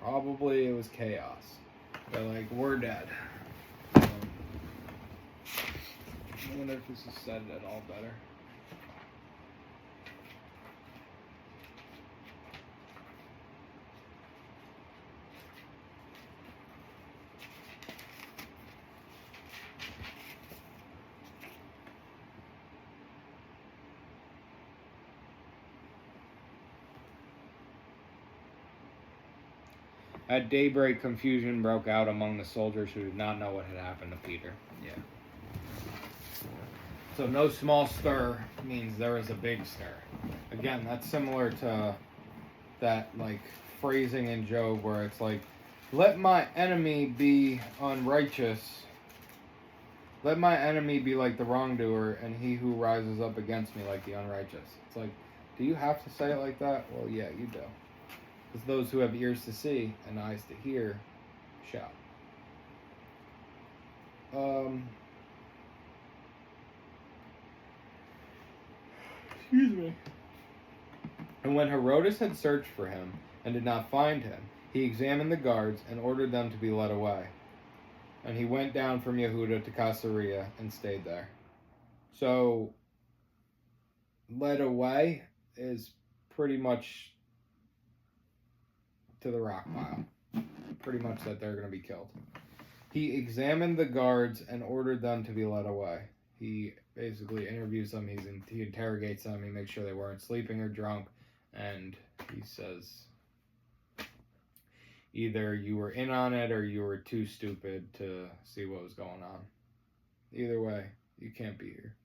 Speaker 1: Probably it was chaos. They're like, we're dead. I wonder if this is said at all better. At daybreak, confusion broke out among the soldiers who did not know what had happened to Peter. Yeah. So no small stir means there was a big stir. Again, that's similar to that like phrasing in Job where it's like, let my enemy be unrighteous. Let my enemy be like the wrongdoer, and he who rises up against me like the unrighteous. It's like, do you have to say it like that? Well, yeah, you do. Because those who have ears to see and eyes to hear shall. Excuse me. And when Herodes had searched for him and did not find him, he examined the guards and ordered them to be led away. And he went down from Yehuda to Caesarea and stayed there. So, led away is pretty much to the rock pile. Pretty much that they're going to be killed. He examined the guards and ordered them to be led away. he basically interviews them. He interrogates them. He makes sure they weren't sleeping or drunk, and he says, either you were in on it or you were too stupid to see what was going on. Either way, you can't be here.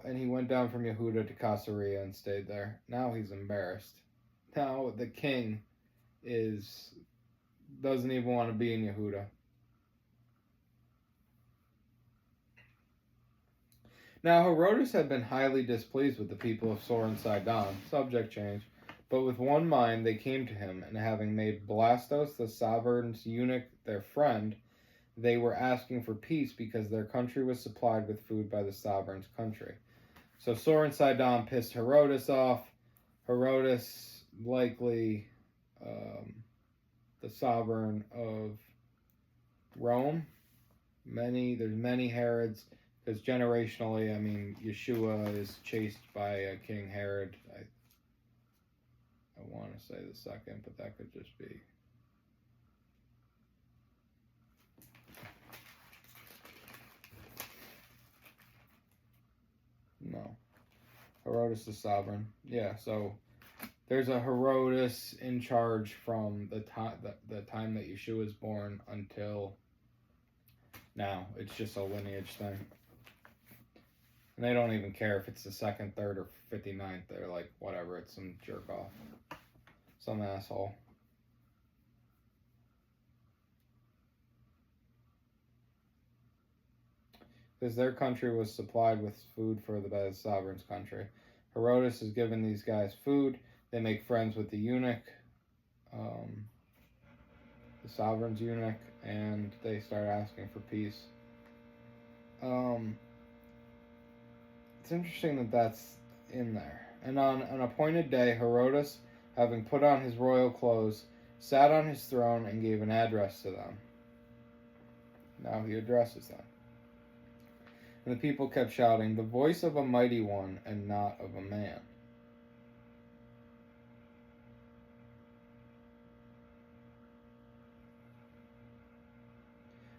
Speaker 1: And he went down from Yehuda to Caesarea and stayed there. Now he's embarrassed. Now the king doesn't even want to be in Yehuda. Now Herodes had been highly displeased with the people of Sor and Sidon. Subject change. But with one mind they came to him, and having made Blastus the sovereign's eunuch their friend, they were asking for peace because their country was supplied with food by the sovereign's country. So Sor and Sidon pissed Herodes off. Herodes, likely the sovereign of Rome. There's many Herods, because generationally, Yeshua is chased by King Herod. I want to say the second, but that could just be. No. Herodes the sovereign. Yeah, so there's a Herodes in charge from the time that Yeshua is born until now. It's just a lineage thing. And they don't even care if it's the 2nd, 3rd, or 59th. They're like, whatever, it's some jerk off. Some asshole. Because their country was supplied with food by the sovereign's country. Herodes has given these guys food. They make friends with the eunuch, the sovereign's eunuch, and they start asking for peace. It's interesting that that's in there. And on an appointed day, Herodes, having put on his royal clothes, sat on his throne and gave an address to them. Now he addresses them. And the people kept shouting, "The voice of a mighty one and not of a man."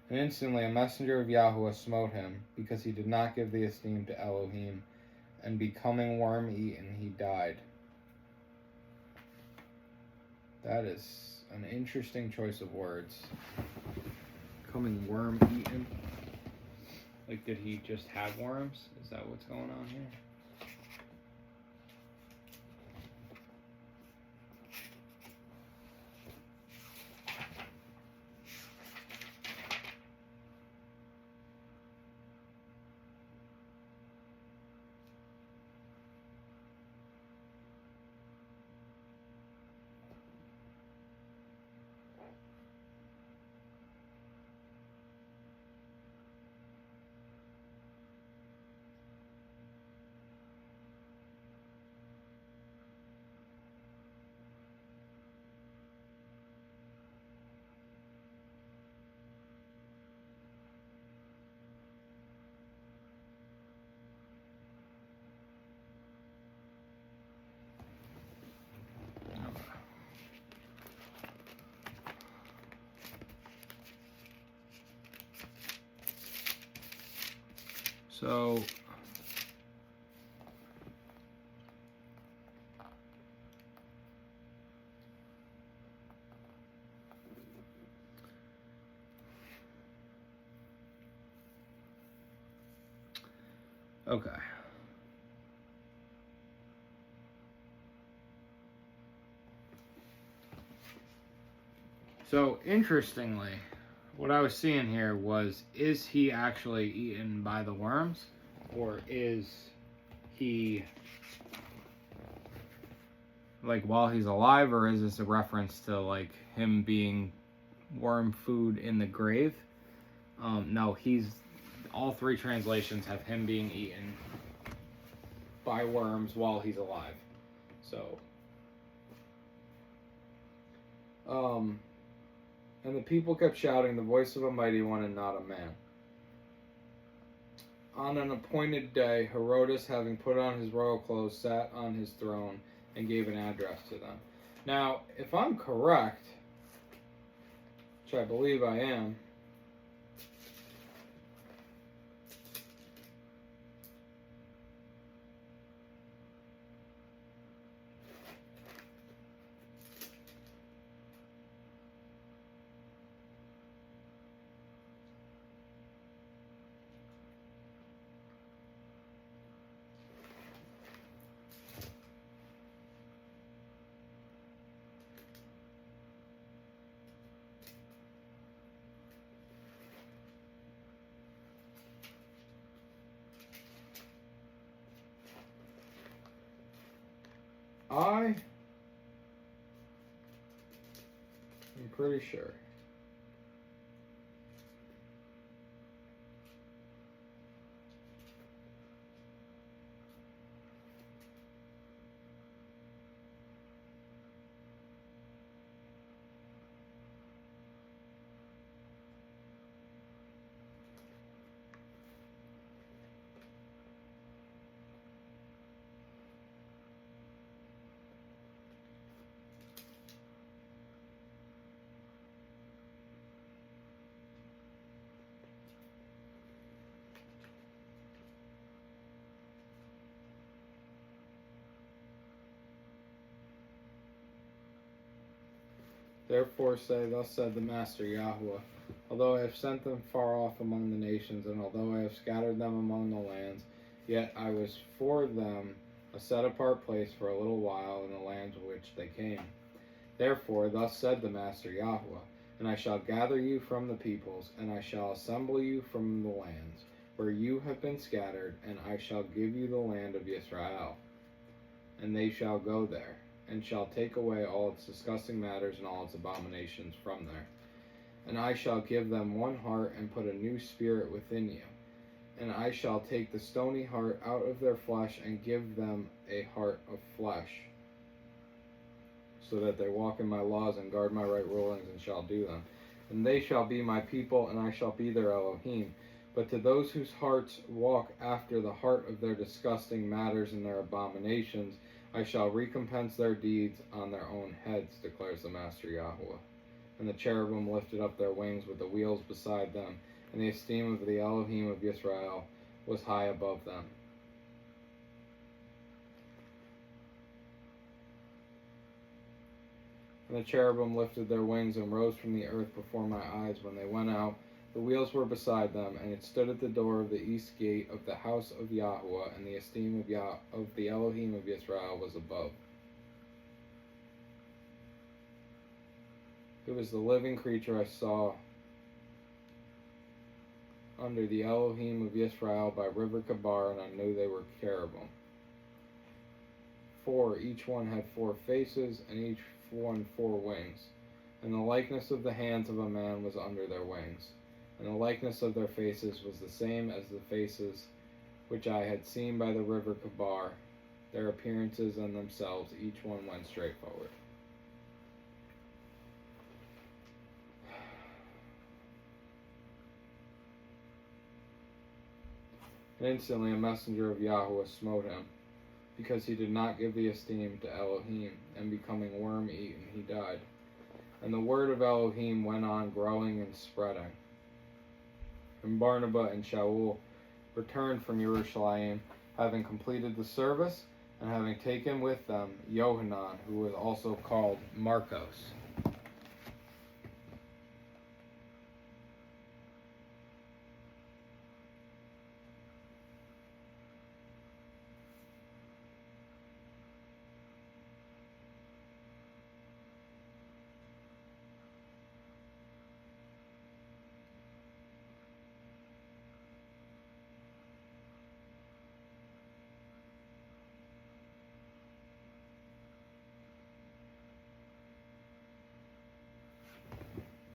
Speaker 1: And instantly a messenger of Yahuwah smote him, because he did not give the esteem to Elohim, and becoming worm-eaten, he died. That is an interesting choice of words. Becoming worm-eaten. Like, did he just have worms? Is that what's going on here? So, okay. So, interestingly, what I was seeing here was, is he actually eaten by the worms? Or is he, like, while he's alive? Or is this a reference to, like, him being worm food in the grave? No, all three translations have him being eaten by worms while he's alive. So, and the people kept shouting, "The voice of a mighty one and not a man." On an appointed day, Herodes, having put on his royal clothes, sat on his throne and gave an address to them. Now, if I'm correct, which I believe I am, I am pretty sure. Therefore say, thus said the Master Yahweh, although I have sent them far off among the nations, and although I have scattered them among the lands, yet I was for them a set-apart place for a little while in the lands which they came. Therefore thus said the Master Yahweh, and I shall gather you from the peoples, and I shall assemble you from the lands where you have been scattered, and I shall give you the land of Israel, and they shall go there, and shall take away all its disgusting matters and all its abominations from there. And I shall give them one heart, and put a new spirit within you. And I shall take the stony heart out of their flesh, and give them a heart of flesh, so that they walk in my laws, and guard my right rulings, and shall do them. And they shall be my people, and I shall be their Elohim. But to those whose hearts walk after the heart of their disgusting matters and their abominations, I shall recompense their deeds on their own heads, declares the Master Yahweh. And the cherubim lifted up their wings with the wheels beside them, and the esteem of the Elohim of Israel was high above them. And the cherubim lifted their wings and rose from the earth before my eyes when they went out. The wheels were beside them, and it stood at the door of the east gate of the house of Yahweh, and the esteem of the Elohim of Israel was above. It was the living creature I saw under the Elohim of Israel by river Kabar, and I knew they were cherubim. Each one had 4 faces, and each one 4 wings. And the likeness of the hands of a man was under their wings. And the likeness of their faces was the same as the faces which I had seen by the river Kabar. Their appearances and themselves, each one went straight forward. And instantly a messenger of Yahweh smote him, because he did not give the esteem to Elohim, and becoming worm-eaten he died. And the word of Elohim went on growing and spreading. And Barnabas and Shaul returned from Jerusalem, having completed the service, and having taken with them Yohanan, who was also called Marcos.